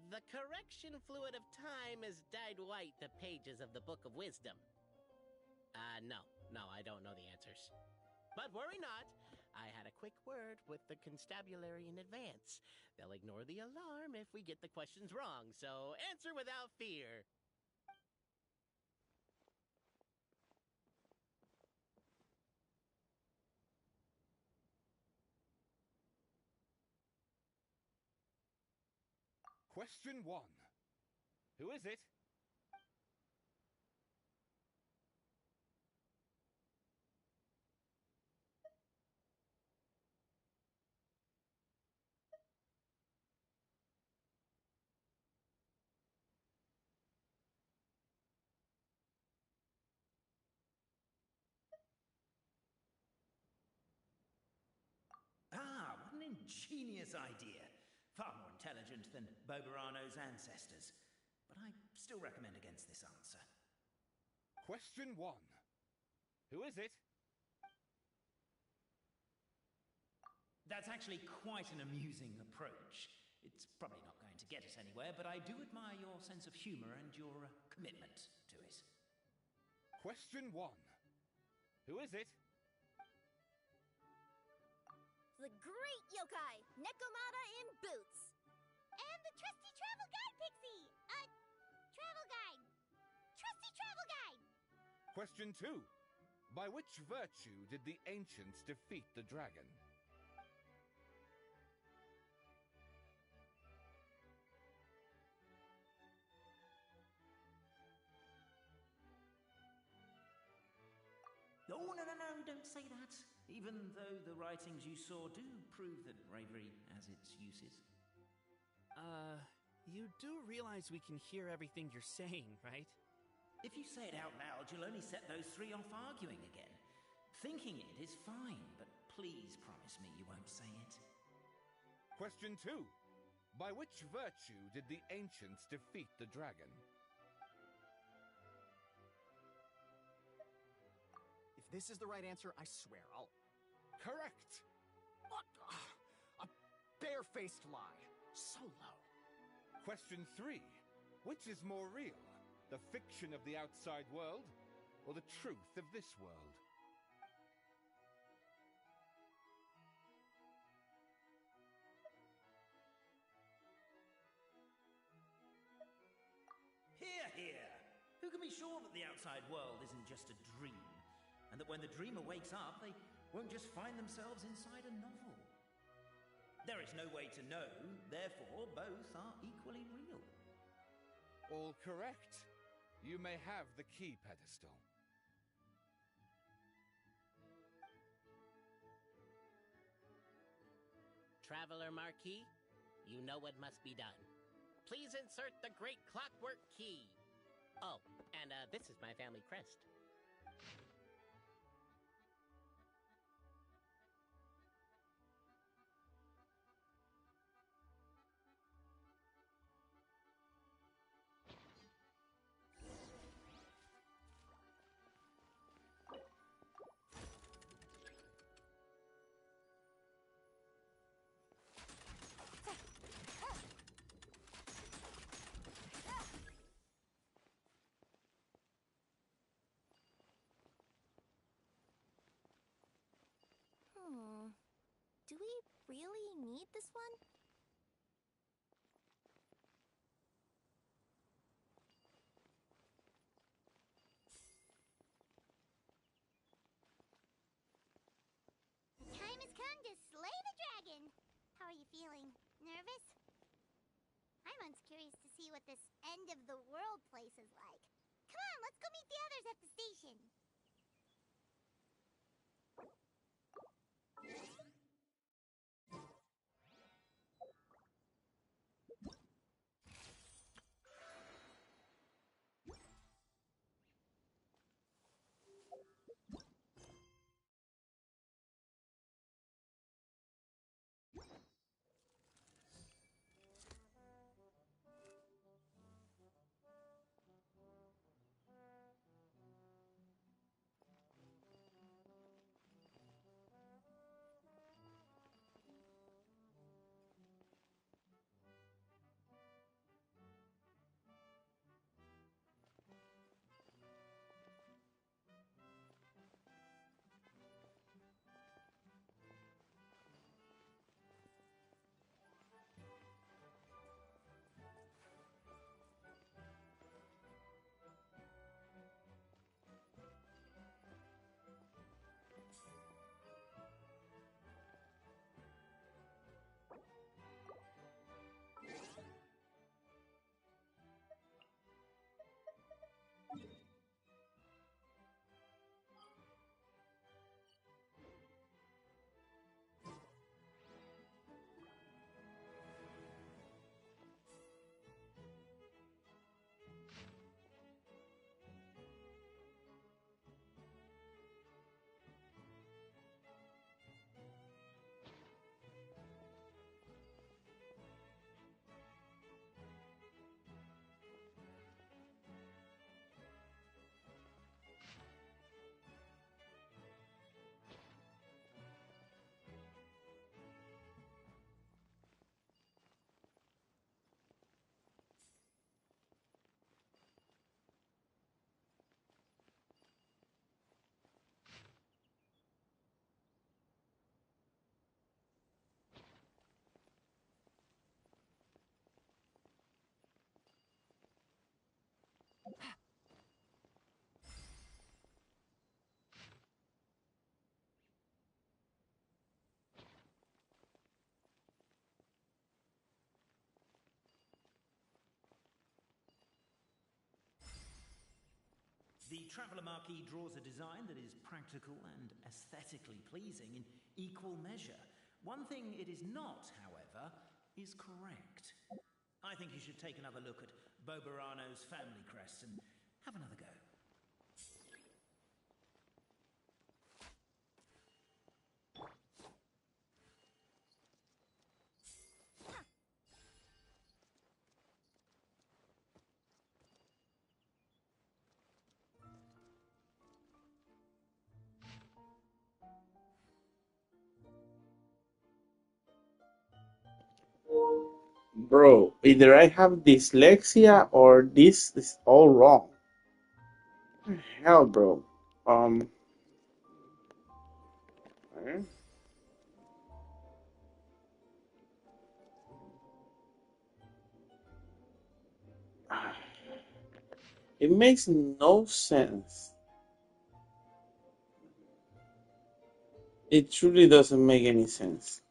The correction fluid of time has dyed white the pages of the Book of Wisdom. No, I don't know the answers. But worry not. I had a quick word with the constabulary in advance. They'll ignore the alarm if we get the questions wrong, so answer without fear. Question 1. Who is it? ingenious idea. Far more intelligent than Boberano's ancestors. But I still recommend against this answer. Question 1. Who is it? That's actually quite an amusing approach. It's probably not going to get us anywhere, but I do admire your sense of humor and your commitment to it. Question 1. Who is it? The great yokai, Nekomata in boots. And the trusty travel guide, Pixie! Travel guide. Trusty travel guide! Question 2. By which virtue did the ancients defeat the dragon? Oh, no, don't say that. Even though the writings you saw do prove that bravery has its uses. You do realize we can hear everything you're saying, right? If you say it out loud, you'll only set those three off arguing again. Thinking it is fine, but please promise me you won't say it. Question 2. By which virtue did the ancients defeat the dragon? If this is the right answer, I swear I'll... Correct! What? A barefaced lie. So low. Question 3. Which is more real? The fiction of the outside world, or the truth of this world? Hear, hear! Who can be sure that the outside world isn't just a dream? And that when the dreamer wakes up, they won't just find themselves inside a novel? There is no way to know, therefore both are equally real. All correct. You may have the key pedestal. Traveler Marquis, you know what must be done. Please insert the great clockwork key. Oh, and this is my family crest. Do we really need this one? The time has come to slay the dragon! How are you feeling? Nervous? I'm curious to see what this end of the world place is like. Come on, let's go meet the others at the station. The Traveller Marquee draws a design that is practical and aesthetically pleasing in equal measure. One thing it is not, however, is correct. I think you should take another look at Boberano's family crest and have another go. Bro, either I have dyslexia or this is all wrong. Hell, bro. Eh? It makes no sense. It truly doesn't make any sense.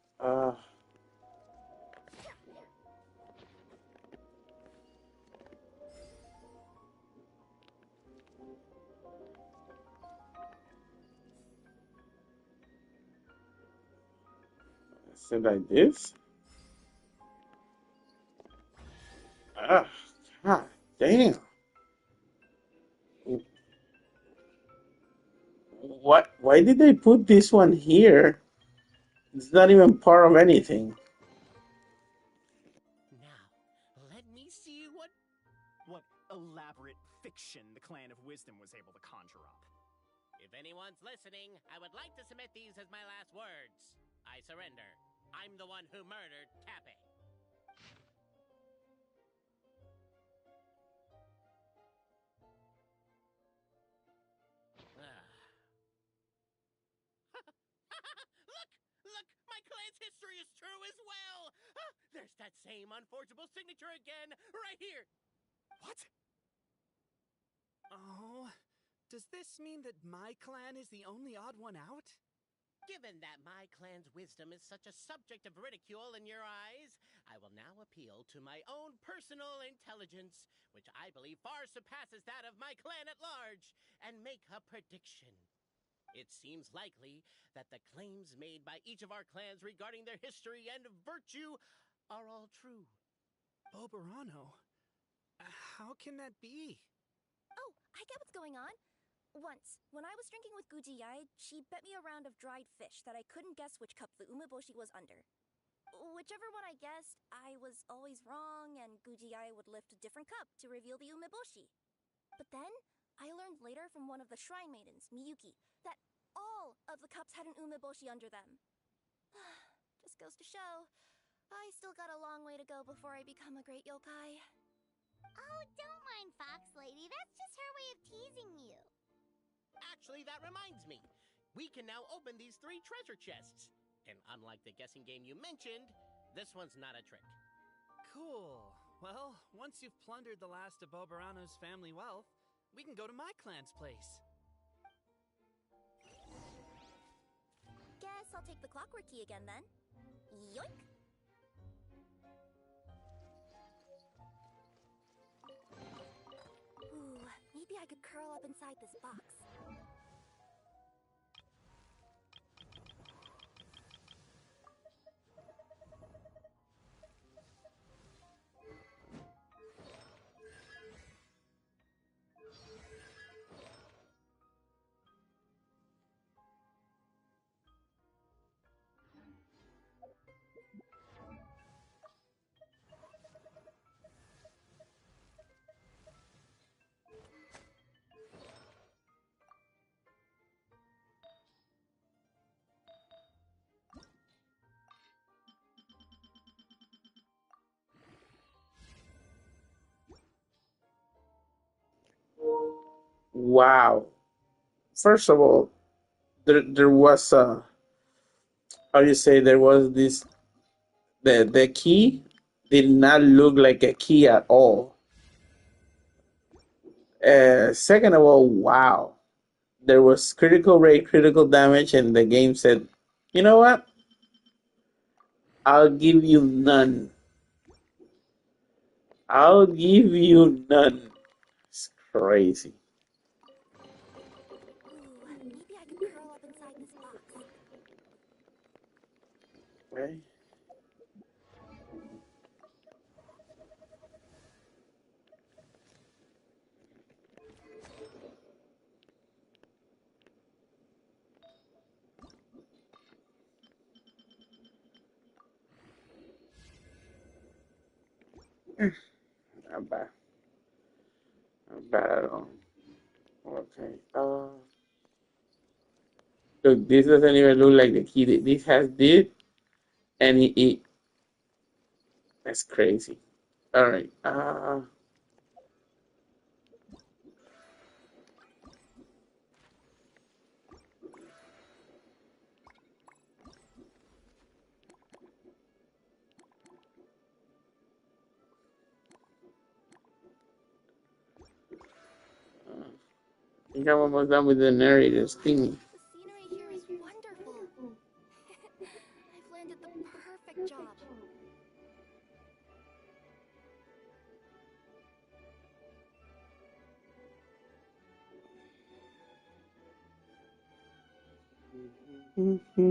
Is it like this? Ah, God damn. What? Why did they put this one here? It's not even part of anything. Now, let me see what elaborate fiction the Clan of Wisdom was able to conjure up. If anyone's listening, I would like to submit these as my last words. I surrender. I'm the one who murdered Cappy. Look! My clan's history is true as well! There's that same unforgeable signature again, right here! What? Oh, does this mean that my clan is the only odd one out? Given that my clan's wisdom is such a subject of ridicule in your eyes, I will now appeal to my own personal intelligence, which I believe far surpasses that of my clan at large, and make a prediction. It seems likely that the claims made by each of our clans regarding their history and virtue are all true. Boberano? How can that be? Oh, I get what's going on. Once, when I was drinking with Gujiyai, she bet me a round of dried fish that I couldn't guess which cup the umeboshi was under. Whichever one I guessed, I was always wrong, and Gujiyai would lift a different cup to reveal the umeboshi. But then, I learned later from one of the shrine maidens, Miyuki, that all of the cups had an umeboshi under them. Just goes to show, I still got a long way to go before I become a great yokai. Oh, don't mind Fox Lady. That's just her way of teasing you. Actually, that reminds me. We can now open these 3 treasure chests. And unlike the guessing game you mentioned, this one's not a trick. Cool. Well, once you've plundered the last of Boberano's family wealth, we can go to my clan's place. Guess I'll take the clockwork key again then. Yoink! Ooh, maybe I could curl up inside this box. Wow. First of all, there was how do you say, there was this, the key did not look like a key at all. Second of all, wow. There was critical rate, critical damage, and the game said, you know what? I'll give you none. I'll give you none. It's crazy. Okay. Not bad. Not bad at all. Okay. Look, this doesn't even look like the key. This has this, and it that's crazy. All right. I think I'm almost done with the narrator's thingy. The scenery here is wonderful. I've landed the perfect job. Let me see.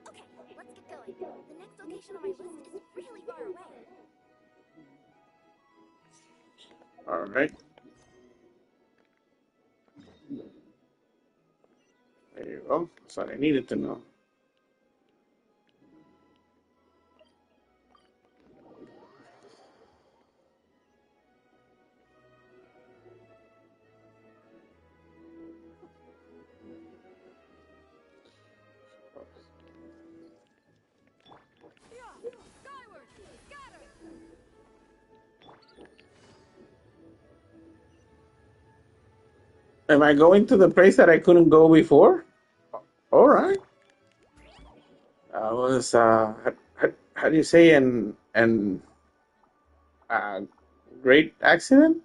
Okay, let's get going. The next location on my list is really far away. All right. There you go. That's what I needed to know. Yeah! Skyward! Scatter! Am I going to the place that I couldn't go before? All right. I was how do you say an great accident?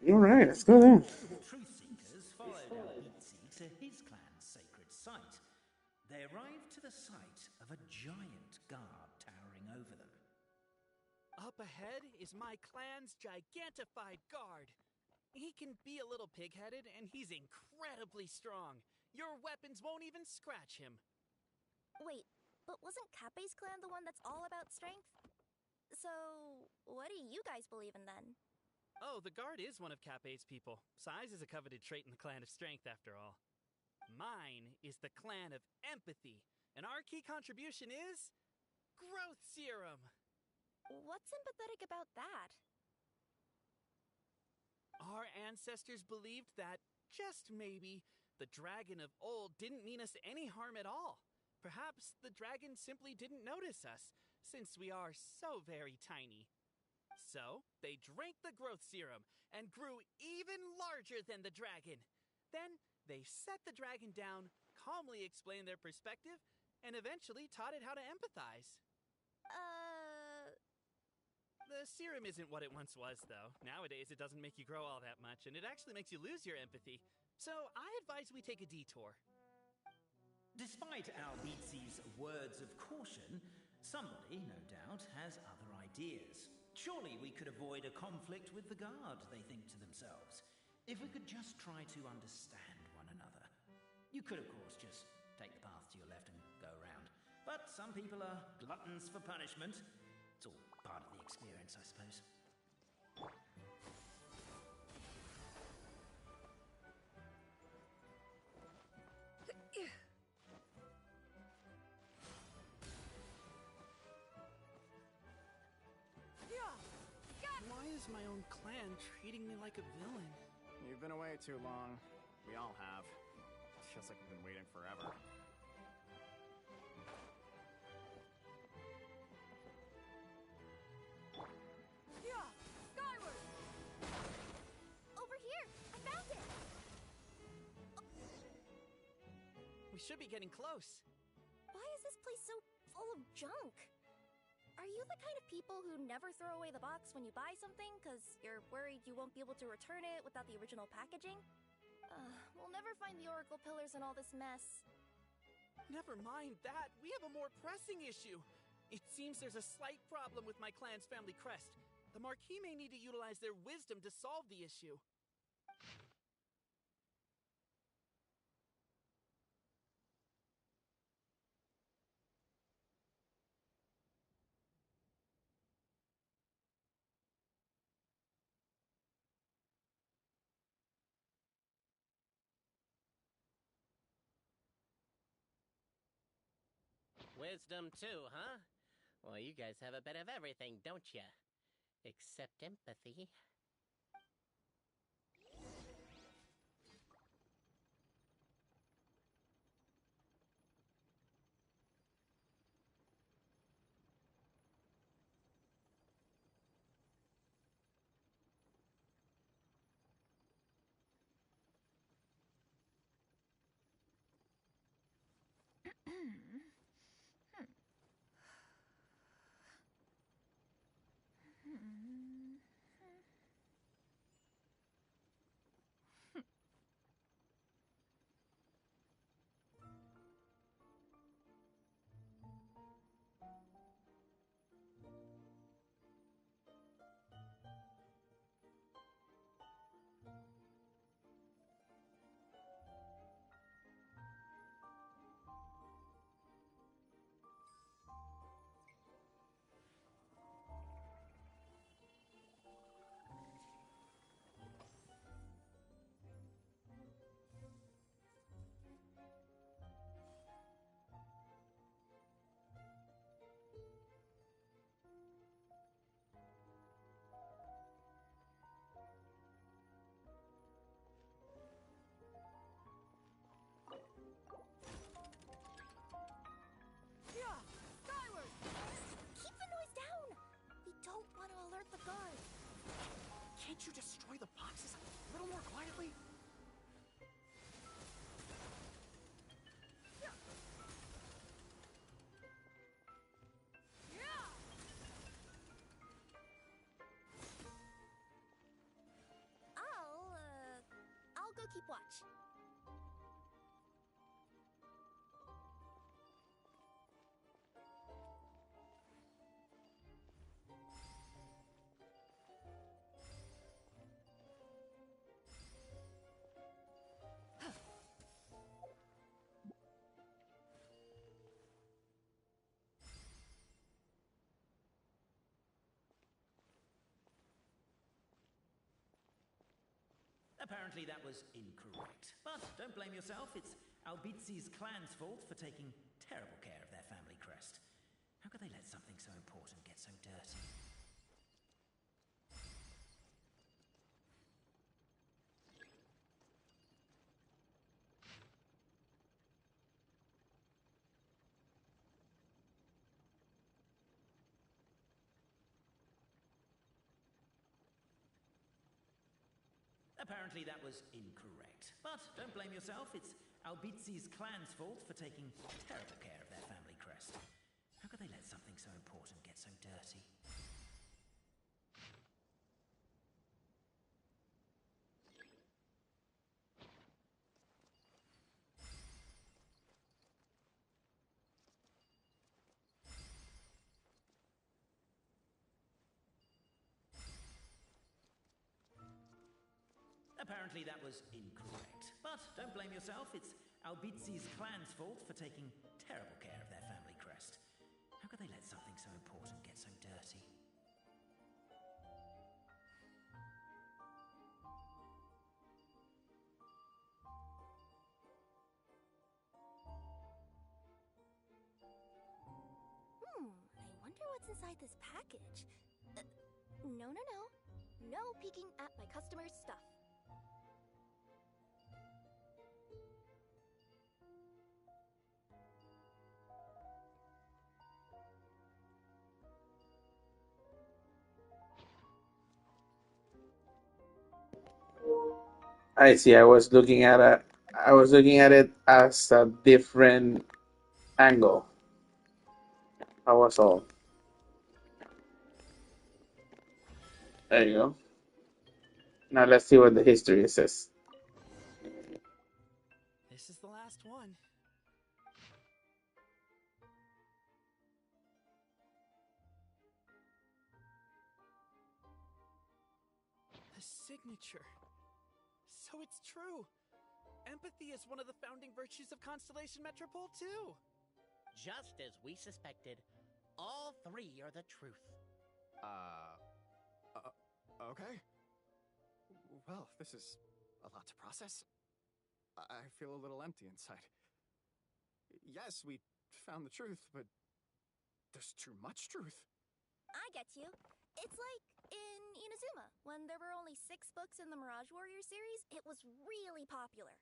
All right, let's go then. The truth seekers followed our Beatsy to his clan's sacred site. They arrived to the site of a giant guard towering over them. Up ahead is my clan's gigantified guard. He can be a little pig-headed, and he's incredibly strong. Your weapons won't even scratch him. Wait, but wasn't Kappei's clan the one that's all about strength? So, what do you guys believe in then? Oh, the guard is one of Kappei's people. Size is a coveted trait in the clan of strength, after all. Mine is the clan of empathy, and our key contribution is growth serum. What's sympathetic about that? Our ancestors believed that, just maybe, the dragon of old didn't mean us any harm at all. Perhaps the dragon simply didn't notice us, since we are so very tiny. So, they drank the growth serum and grew even larger than the dragon. Then, they set the dragon down, calmly explained their perspective, and eventually taught it how to empathize. The serum isn't what it once was, though. Nowadays, it doesn't make you grow all that much, and it actually makes you lose your empathy. So, I advise we take a detour. Despite our Beatsy's words of caution, somebody, no doubt, has other ideas. Surely we could avoid a conflict with the guard, they think to themselves, if we could just try to understand one another. You could, of course, just take the path to your left and go around. But some people are gluttons for punishment. It's all part of the experience, I suppose. Why is my own clan treating me like a villain? You've been away too long. We all have. Feels like we've been waiting forever. We should be getting close. Why is this place so full of junk? Are you the kind of people who never throw away the box when you buy something because you're worried you won't be able to return it without the original packaging? We'll never find the Oracle Pillars in all this mess. Never mind that. We have a more pressing issue. It seems there's a slight problem with my clan's family crest. The Marquis may need to utilize their wisdom to solve the issue. Wisdom too, huh? Well, you guys have a bit of everything, don't ya? Except empathy. Keep the noise down! We don't want to alert the guard. Can't you destroy the boxes a little more quietly? I'll go keep watch. Apparently that was incorrect. But don't blame yourself, it's Albizi's clan's fault for taking terrible care of their family crest. How could they let something so important get so dirty? Apparently that was incorrect. But don't blame yourself, it's Albizi's clan's fault for taking terrible care of their family crest. How could they let something so important get so dirty? Apparently that was incorrect. But don't blame yourself, it's Albizi's clan's fault for taking terrible care of their family crest. How could they let something so important get so dirty? I wonder what's inside this package. No. No peeking at my customer's stuff. I see. I was looking at I was looking at it as a different angle. That was all. There you go. Now let's see what the history says. This is the last one. The signature. So it's true. Empathy is one of the founding virtues of Constellation Metropole, too. Just as we suspected, all three are the truth. Okay. Well, this is a lot to process. I feel a little empty inside. Yes, we found the truth, but there's too much truth. I get you. It's like in Inazuma, when there were only 6 books in the Mirage Warrior series, it was really popular.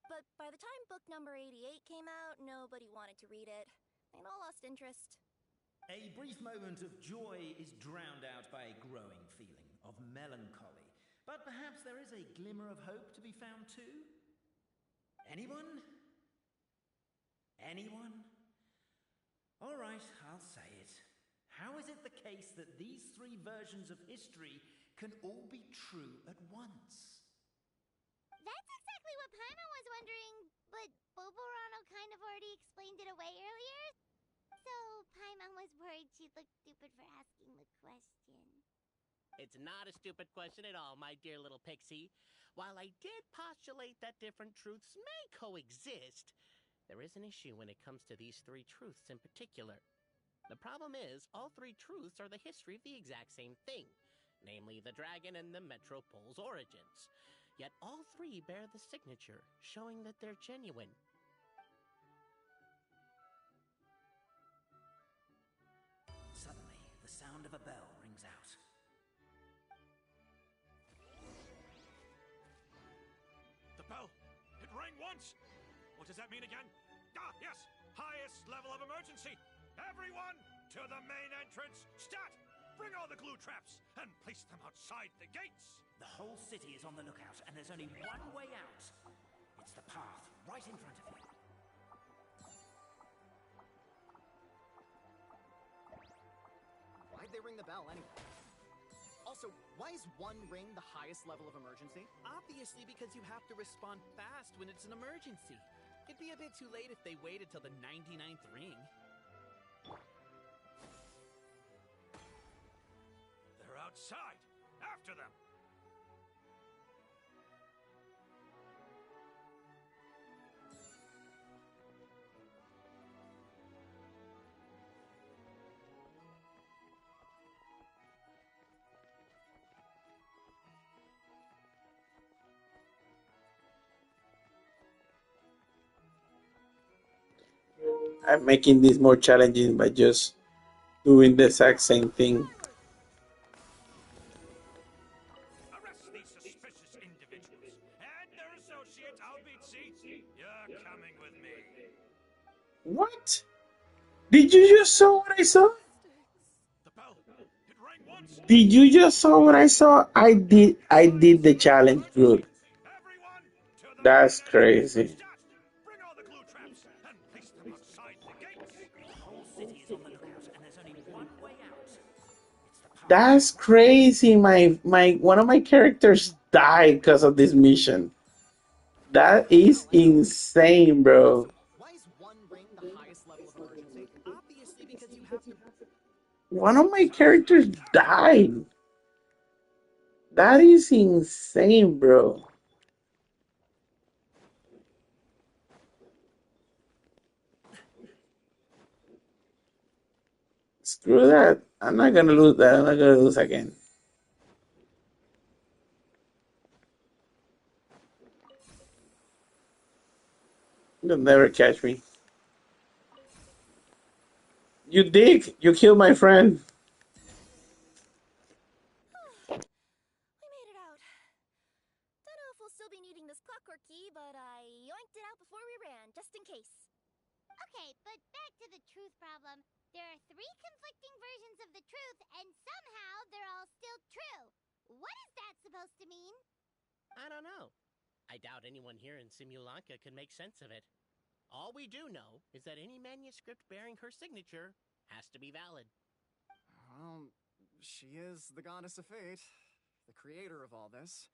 But by the time book number 88 came out, nobody wanted to read it. They'd all lost interest. A brief moment of joy is drowned out by a growing feeling of melancholy. But perhaps there is a glimmer of hope to be found too? Anyone? Anyone? All right, I'll say it. How is it the case that these 3 versions of history can all be true at once? That's exactly what Paimon was wondering, but Boborano kind of already explained it away earlier. So Paimon was worried she'd look stupid for asking the question. It's not a stupid question at all, my dear little pixie. While I did postulate that different truths may coexist, there is an issue when it comes to these 3 truths in particular. The problem is, all 3 truths are the history of the exact same thing, namely the dragon and the Metropole's origins. Yet all 3 bear the signature, showing that they're genuine. Suddenly, the sound of a bell rings out. The bell! It rang once! What does that mean again? Ah, yes! Highest level of emergency! Everyone, to the main entrance! Stat! Bring all the glue traps and place them outside the gates! The whole city is on the lookout, and there's only one way out. It's the path right in front of you. Why'd they ring the bell anyway? Also, why is 1 ring the highest level of emergency? Obviously because you have to respond fast when it's an emergency. It'd be a bit too late if they waited till the 99th ring. They're outside! After them! I'm making this more challenging by just doing the exact same thing. Arrest these suspicious individuals and their associates, Albizzi. You're coming with me. What? Did you just saw what I saw? The bell! It rang once! Did you just saw what I saw? I did the challenge group. Everyone, to the That's main crazy. Stat! Bring all the glue traps and place them outside the gates! The whole city is on the lookout, and there's only one way out. It's the path. That's crazy. My one of my characters died because of this mission. That is insane, bro. Why is 1 ring the highest level of emergency? Obviously because you have to... One of my characters died. That is insane, bro. Screw that. I'm not gonna lose that. I'm not gonna lose again. You'll never catch me. You dick! You killed my friend. We made it out. Don't know if we'll still be needing this clockwork key, but I yoinked it out before we ran, just in case. Okay, but back to the truth problem. There are 3 conflicting versions of the truth, and somehow they're all still true. What is that supposed to mean? I don't know. I doubt anyone here in Simulanka can make sense of it. All we do know is that any manuscript bearing her signature has to be valid. Well, she is the goddess of fate, the creator of all this.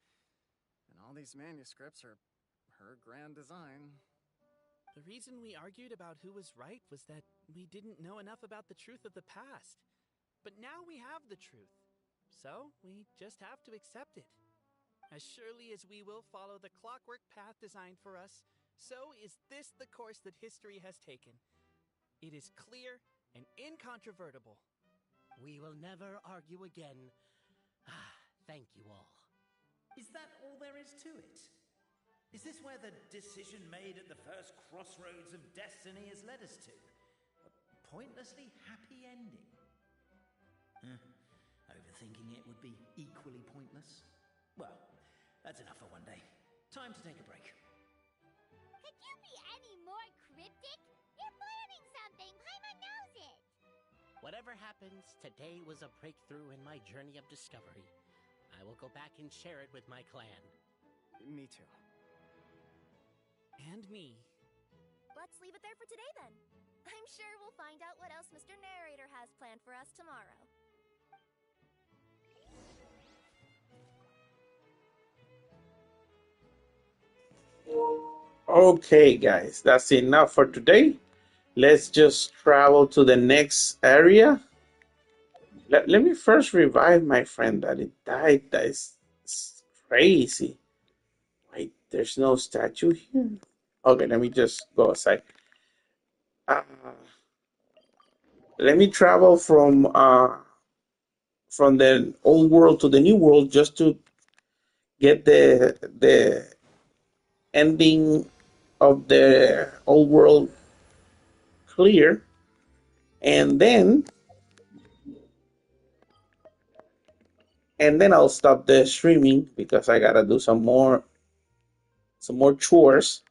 And all these manuscripts are her grand design. The reason we argued about who was right was that we didn't know enough about the truth of the past. But now we have the truth. So we just have to accept it. As surely as we will follow the clockwork path designed for us, so is this the course that history has taken. It is clear and incontrovertible. We will never argue again. Thank you all. Is that all there is to it? Is this where the decision made at the first crossroads of destiny has led us to? A pointlessly happy ending? Overthinking it would be equally pointless. Well, that's enough for one day. Time to take a break. Could you be any more cryptic? You're planning something. Paimon knows it. Whatever happens, today was a breakthrough in my journey of discovery. I will go back and share it with my clan. Me too. And me. Let's leave it there for today then. I'm sure we'll find out what else Mr. Narrator has planned for us tomorrow. Okay, guys, that's enough for today. Let's just travel to the next area. Let me first revive my friend that it died. That is crazy. Wait, there's no statue here. Okay, let me just go aside. Let me travel from the old world to the new world just to get the ending of the old world clear, and then I'll stop the streaming because I gotta do some more chores.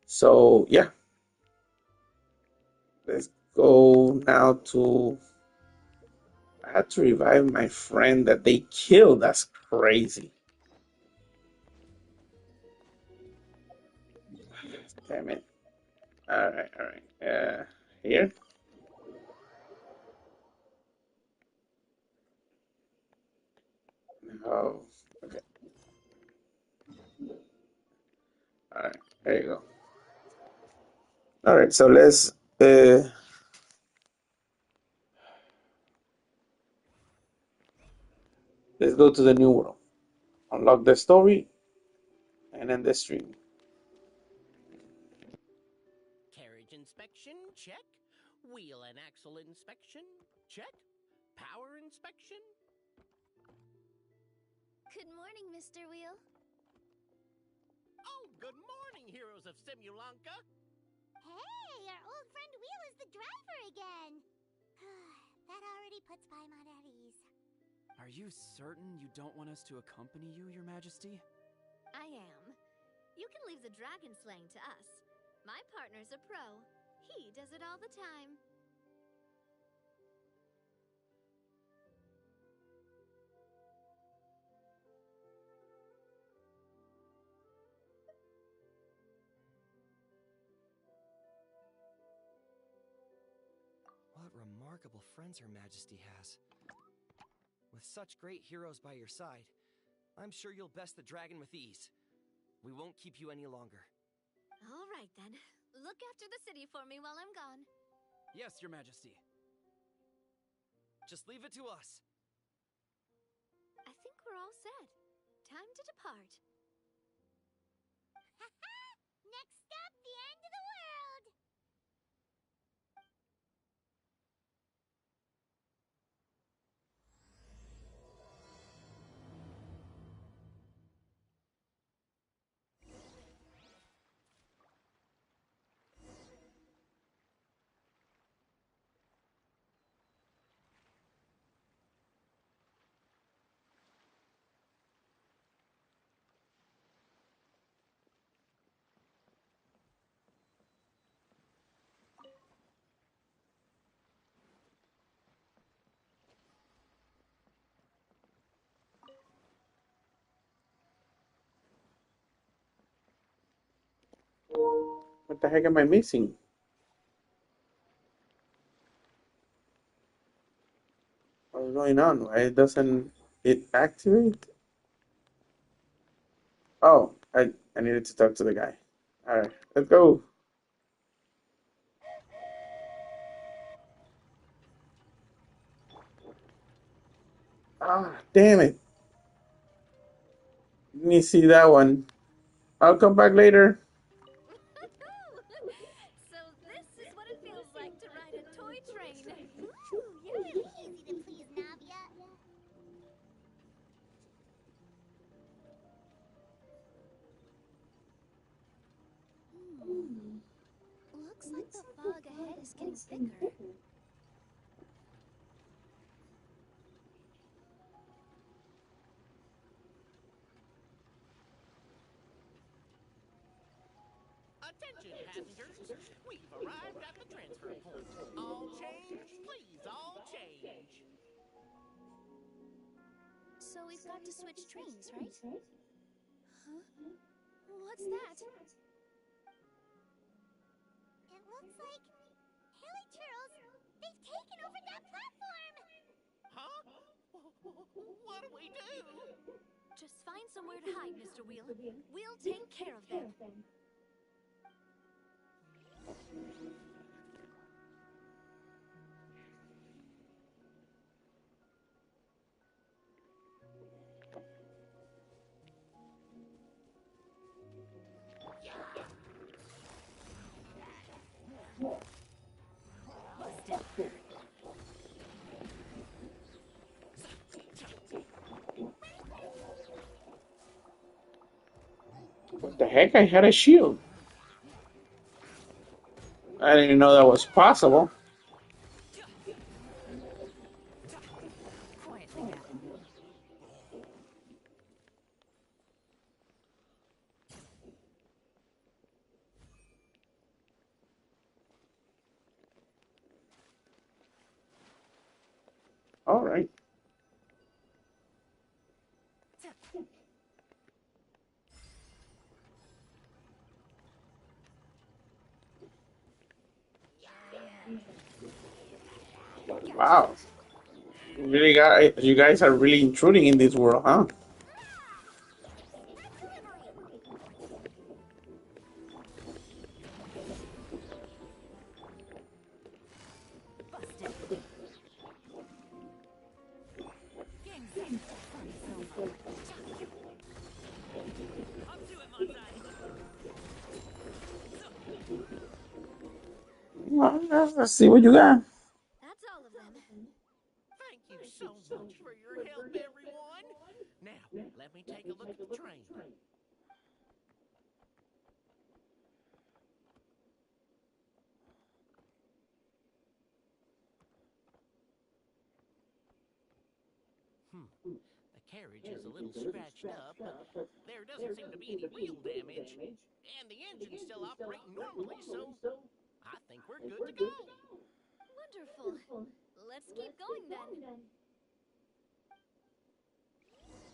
So yeah, let's go now to. I had to revive my friend that they killed. That's crazy. Damn it. All right, all right. Here. Oh, okay. All right, there you go. All right, so let's go to the new world. Unlock the story and end the stream. Carriage inspection, check. Wheel and axle inspection, check. Power inspection. Good morning, Mr. Wheel. Oh, good morning, heroes of Simulanka. Hey, our old friend Wheel is the driver again. That already puts Paimon at ease. Are you certain you don't want us to accompany you, Your Majesty? I am. You can leave the dragon slaying to us. My partner's a pro. He does it all the time. What remarkable friends Her Majesty has. With such great heroes by your side, I'm sure you'll best the dragon with ease. We won't keep you any longer. All right, then. Look after the city for me while I'm gone. Yes, Your Majesty. Just leave it to us. I think we're all set. Time to depart. Next stop, the end of the world. What the heck am I missing? What's going on? Why doesn't it activate? Oh, I needed to talk to the guy. All right, let's go. Ah, damn it. Let me see that one. I'll come back later. So this is what it feels like to ride a toy train. Ooh, you're really easy to please, Navia. Looks like the fog ahead is getting thicker. Attention, passengers! We've arrived at the transfer point. All change, please, all change. So we've got to switch trains, right? Huh? What's that? It looks like Haley Turtles, they've taken over that platform. Huh? What do we do? Just find somewhere to hide, Mr. Wheel. We'll take care of them. What the heck? I had a shield. I didn't know that was possible. Quietly now. All right. Wow. Really got you guys are really intruding in this world, huh? Busted. Game's over. Fun's over. Up to it, Monzai. Let's see what you got. That's all of them. Thank you so much for your help, everyone. Now, let me take a look at the train. The carriage is a little scratched up, but there doesn't seem to be any wheel damage. And the engine's still operating normally, so I think we're good to go. Wonderful. Let's keep going then.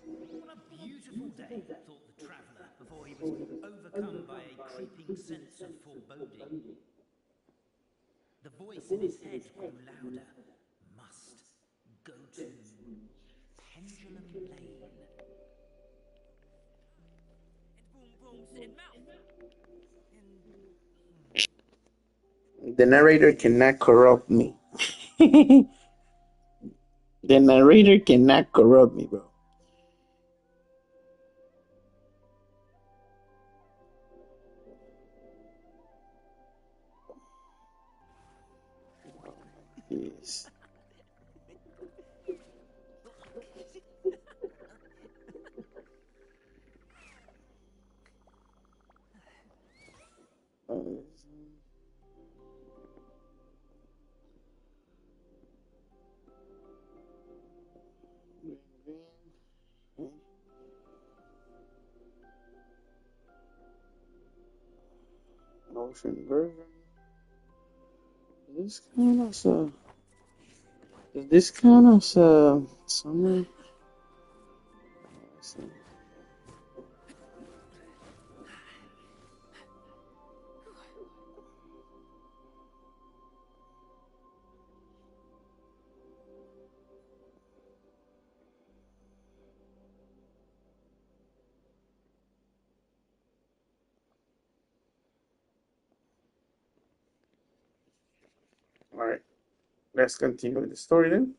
What a beautiful day, thought the traveller before he was overcome by a creeping sense of foreboding. The voice in his head grew louder. Must go to Pendulum Lane. And boom booms in mouth. The narrator cannot corrupt me. The narrator cannot corrupt me, bro. Yes. Motion version. This kind of does this count as summer? All right, let's continue with the story then.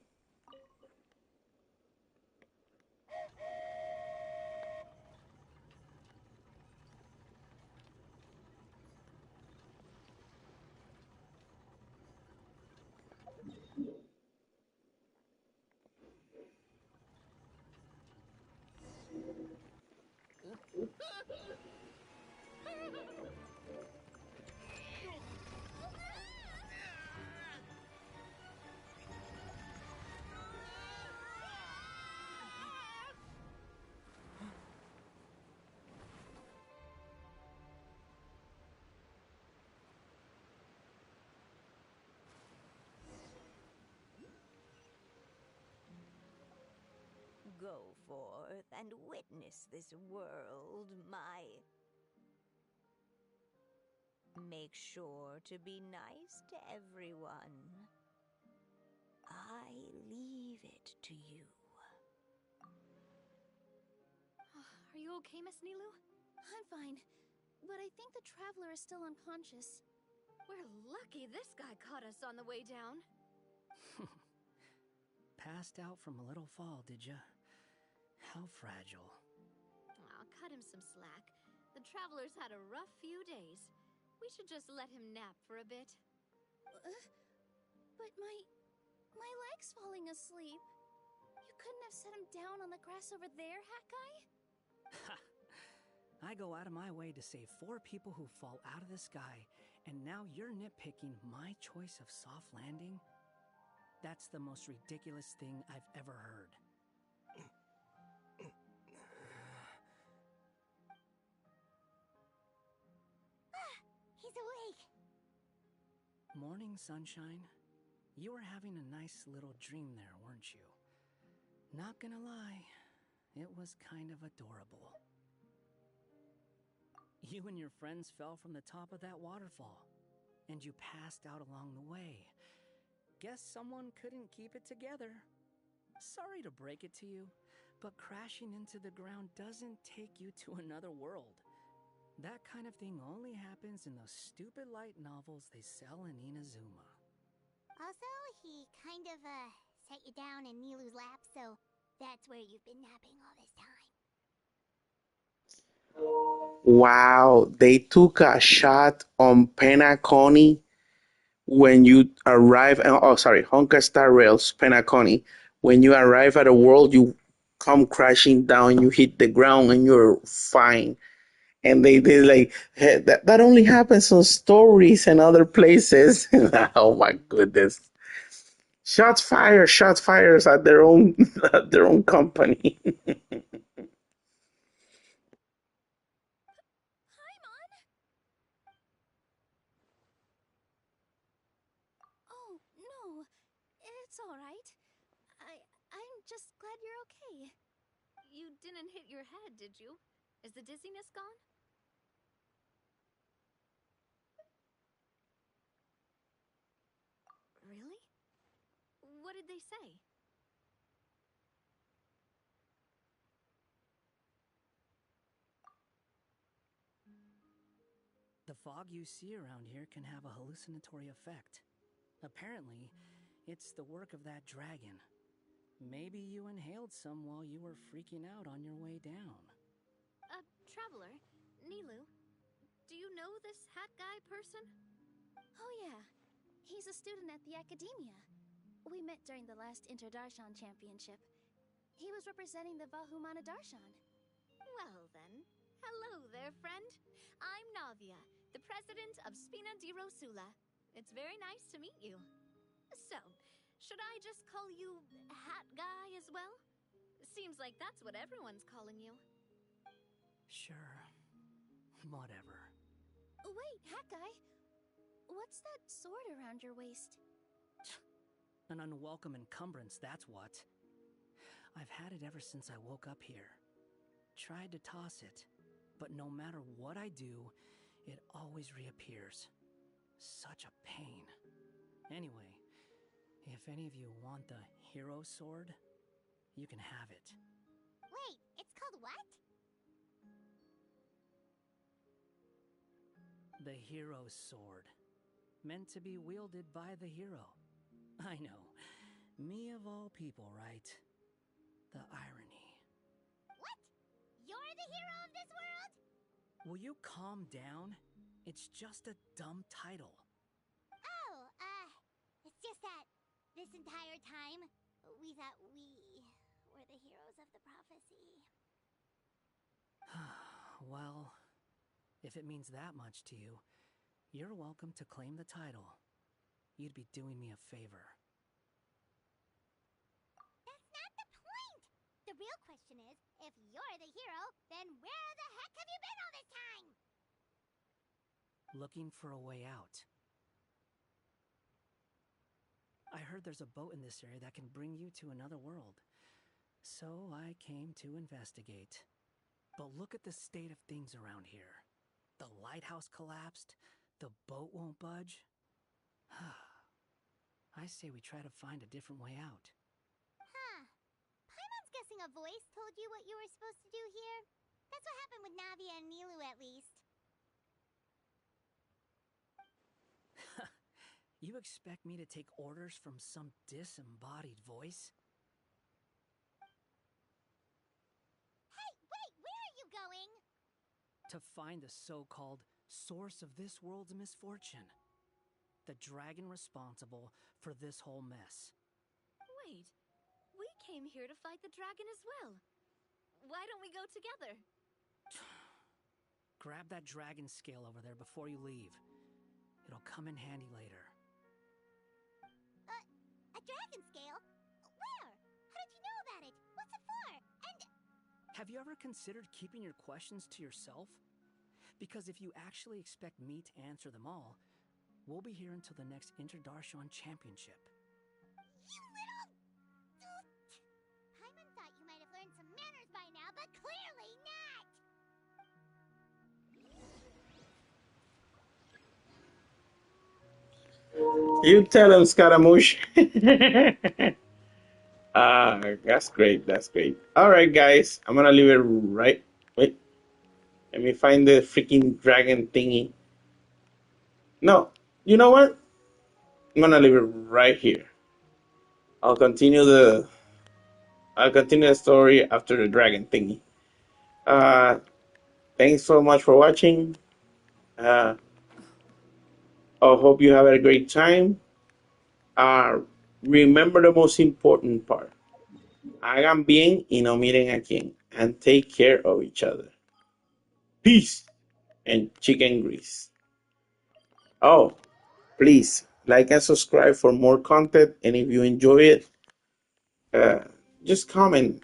Go forth and witness this world, my... Make sure to be nice to everyone. I leave it to you. Are you okay, Miss Nilu? I'm fine, but I think the traveler is still unconscious. We're lucky this guy caught us on the way down. Passed out from a little fall, did ya? How fragile. Aw, cut him some slack. The traveler's had a rough few days. We should just let him nap for a bit. But my leg's falling asleep. You couldn't have set him down on the grass over there, Hat Guy? Ha! I go out of my way to save 4 people who fall out of the sky, and now you're nitpicking my choice of soft landing? That's the most ridiculous thing I've ever heard. He's awake. Morning, sunshine. You were having a nice little dream there, weren't you? Not gonna lie, it was kind of adorable. You and your friends fell from the top of that waterfall, and you passed out along the way. Guess someone couldn't keep it together. Sorry to break it to you, but crashing into the ground doesn't take you to another world. That kind of thing only happens in those stupid light novels they sell in Inazuma. Also, he kind of, set you down in Nilu's lap, so that's where you've been napping all this time. Wow, they took a shot on Penacony when you arrive. Oh, sorry, Honka Star Rails, Penacony. When you arrive at a world, you come crashing down, you hit the ground, and you're fine. And they like, hey, that only happens on stories and other places. Oh my goodness. Shots fires at their own at their own company. Oh, no. It's all right. I'm just glad you're okay. You didn't hit your head, did you? Is the dizziness gone? Really? What did they say? The fog you see around here can have a hallucinatory effect. Apparently, it's the work of that dragon. Maybe you inhaled some while you were freaking out on your way down. Traveler, Nilu, do you know this hat guy person? Oh yeah, he's a student at the academia. We met during the last Inter-Darshan Championship. He was representing the Vahumana Darshan. Well then, hello there, friend. I'm Navia, the president of Spina di Rosula. It's very nice to meet you. So, should I just call you Hat Guy as well? Seems like that's what everyone's calling you. Sure. Whatever. Wait, Hat Guy. What's that sword around your waist? An unwelcome encumbrance, that's what. I've had it ever since I woke up here. Tried to toss it, but no matter what I do, it always reappears. Such a pain. Anyway, if any of you want the hero sword, you can have it. Wait, it's called what? The hero's sword. meant to be wielded by the hero. I know. Me of all people, right? The irony. What? You're the hero of this world? Will you calm down? It's just a dumb title. Oh, it's just that this entire time, we thought we were the heroes of the prophecy. Well, if it means that much to you, you're welcome to claim the title. You'd be doing me a favor. That's not the point! The real question is, if you're the hero, then where the heck have you been all this time? Looking for a way out. I heard there's a boat in this area that can bring you to another world. So I came to investigate. But look at the state of things around here. The lighthouse collapsed. The boat won't budge. I say we try to find a different way out. Huh. Paimon's guessing a voice told you what you were supposed to do here. That's what happened with Navia and Nilu, at least. You expect me to take orders from some disembodied voice? Hey, wait, where are you going? To find the so-called source of this world's misfortune. The dragon responsible for this whole mess. Wait, we came here to fight the dragon as well. Why don't we go together? Grab that dragon scale over there before you leave. It'll come in handy later. A dragon scale? Where? How did you know about it? What's it for? And... Have you ever considered keeping your questions to yourself? Because if you actually expect me to answer them all, we'll be here until the next Interdarshan Championship. You little... Paimon thought you might have learned some manners by now, but clearly not! You tell him, Scaramouche. That's great. That's great. All right, guys. I'm gonna leave it right. Wait. Let me find the freaking dragon thingy. No. You know what? I'm gonna leave it right here. I'll continue the story after the dragon thingy. Uh, thanks so much for watching. I hope you have a great time. Uh, Remember the most important part. Hagan bien y no miren a quién. And take care of each other. Peace and chicken grease. Oh, please like and subscribe for more content. And if you enjoy it, just comment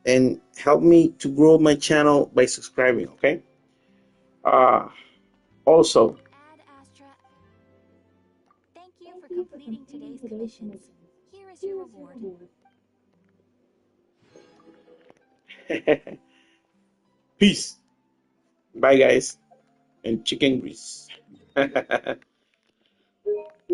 and help me to grow my channel by subscribing. Okay. Also, Ad Astra. Thank you for completing today's commissions. Here is your reward. peace. Bye, guys. And chicken grease.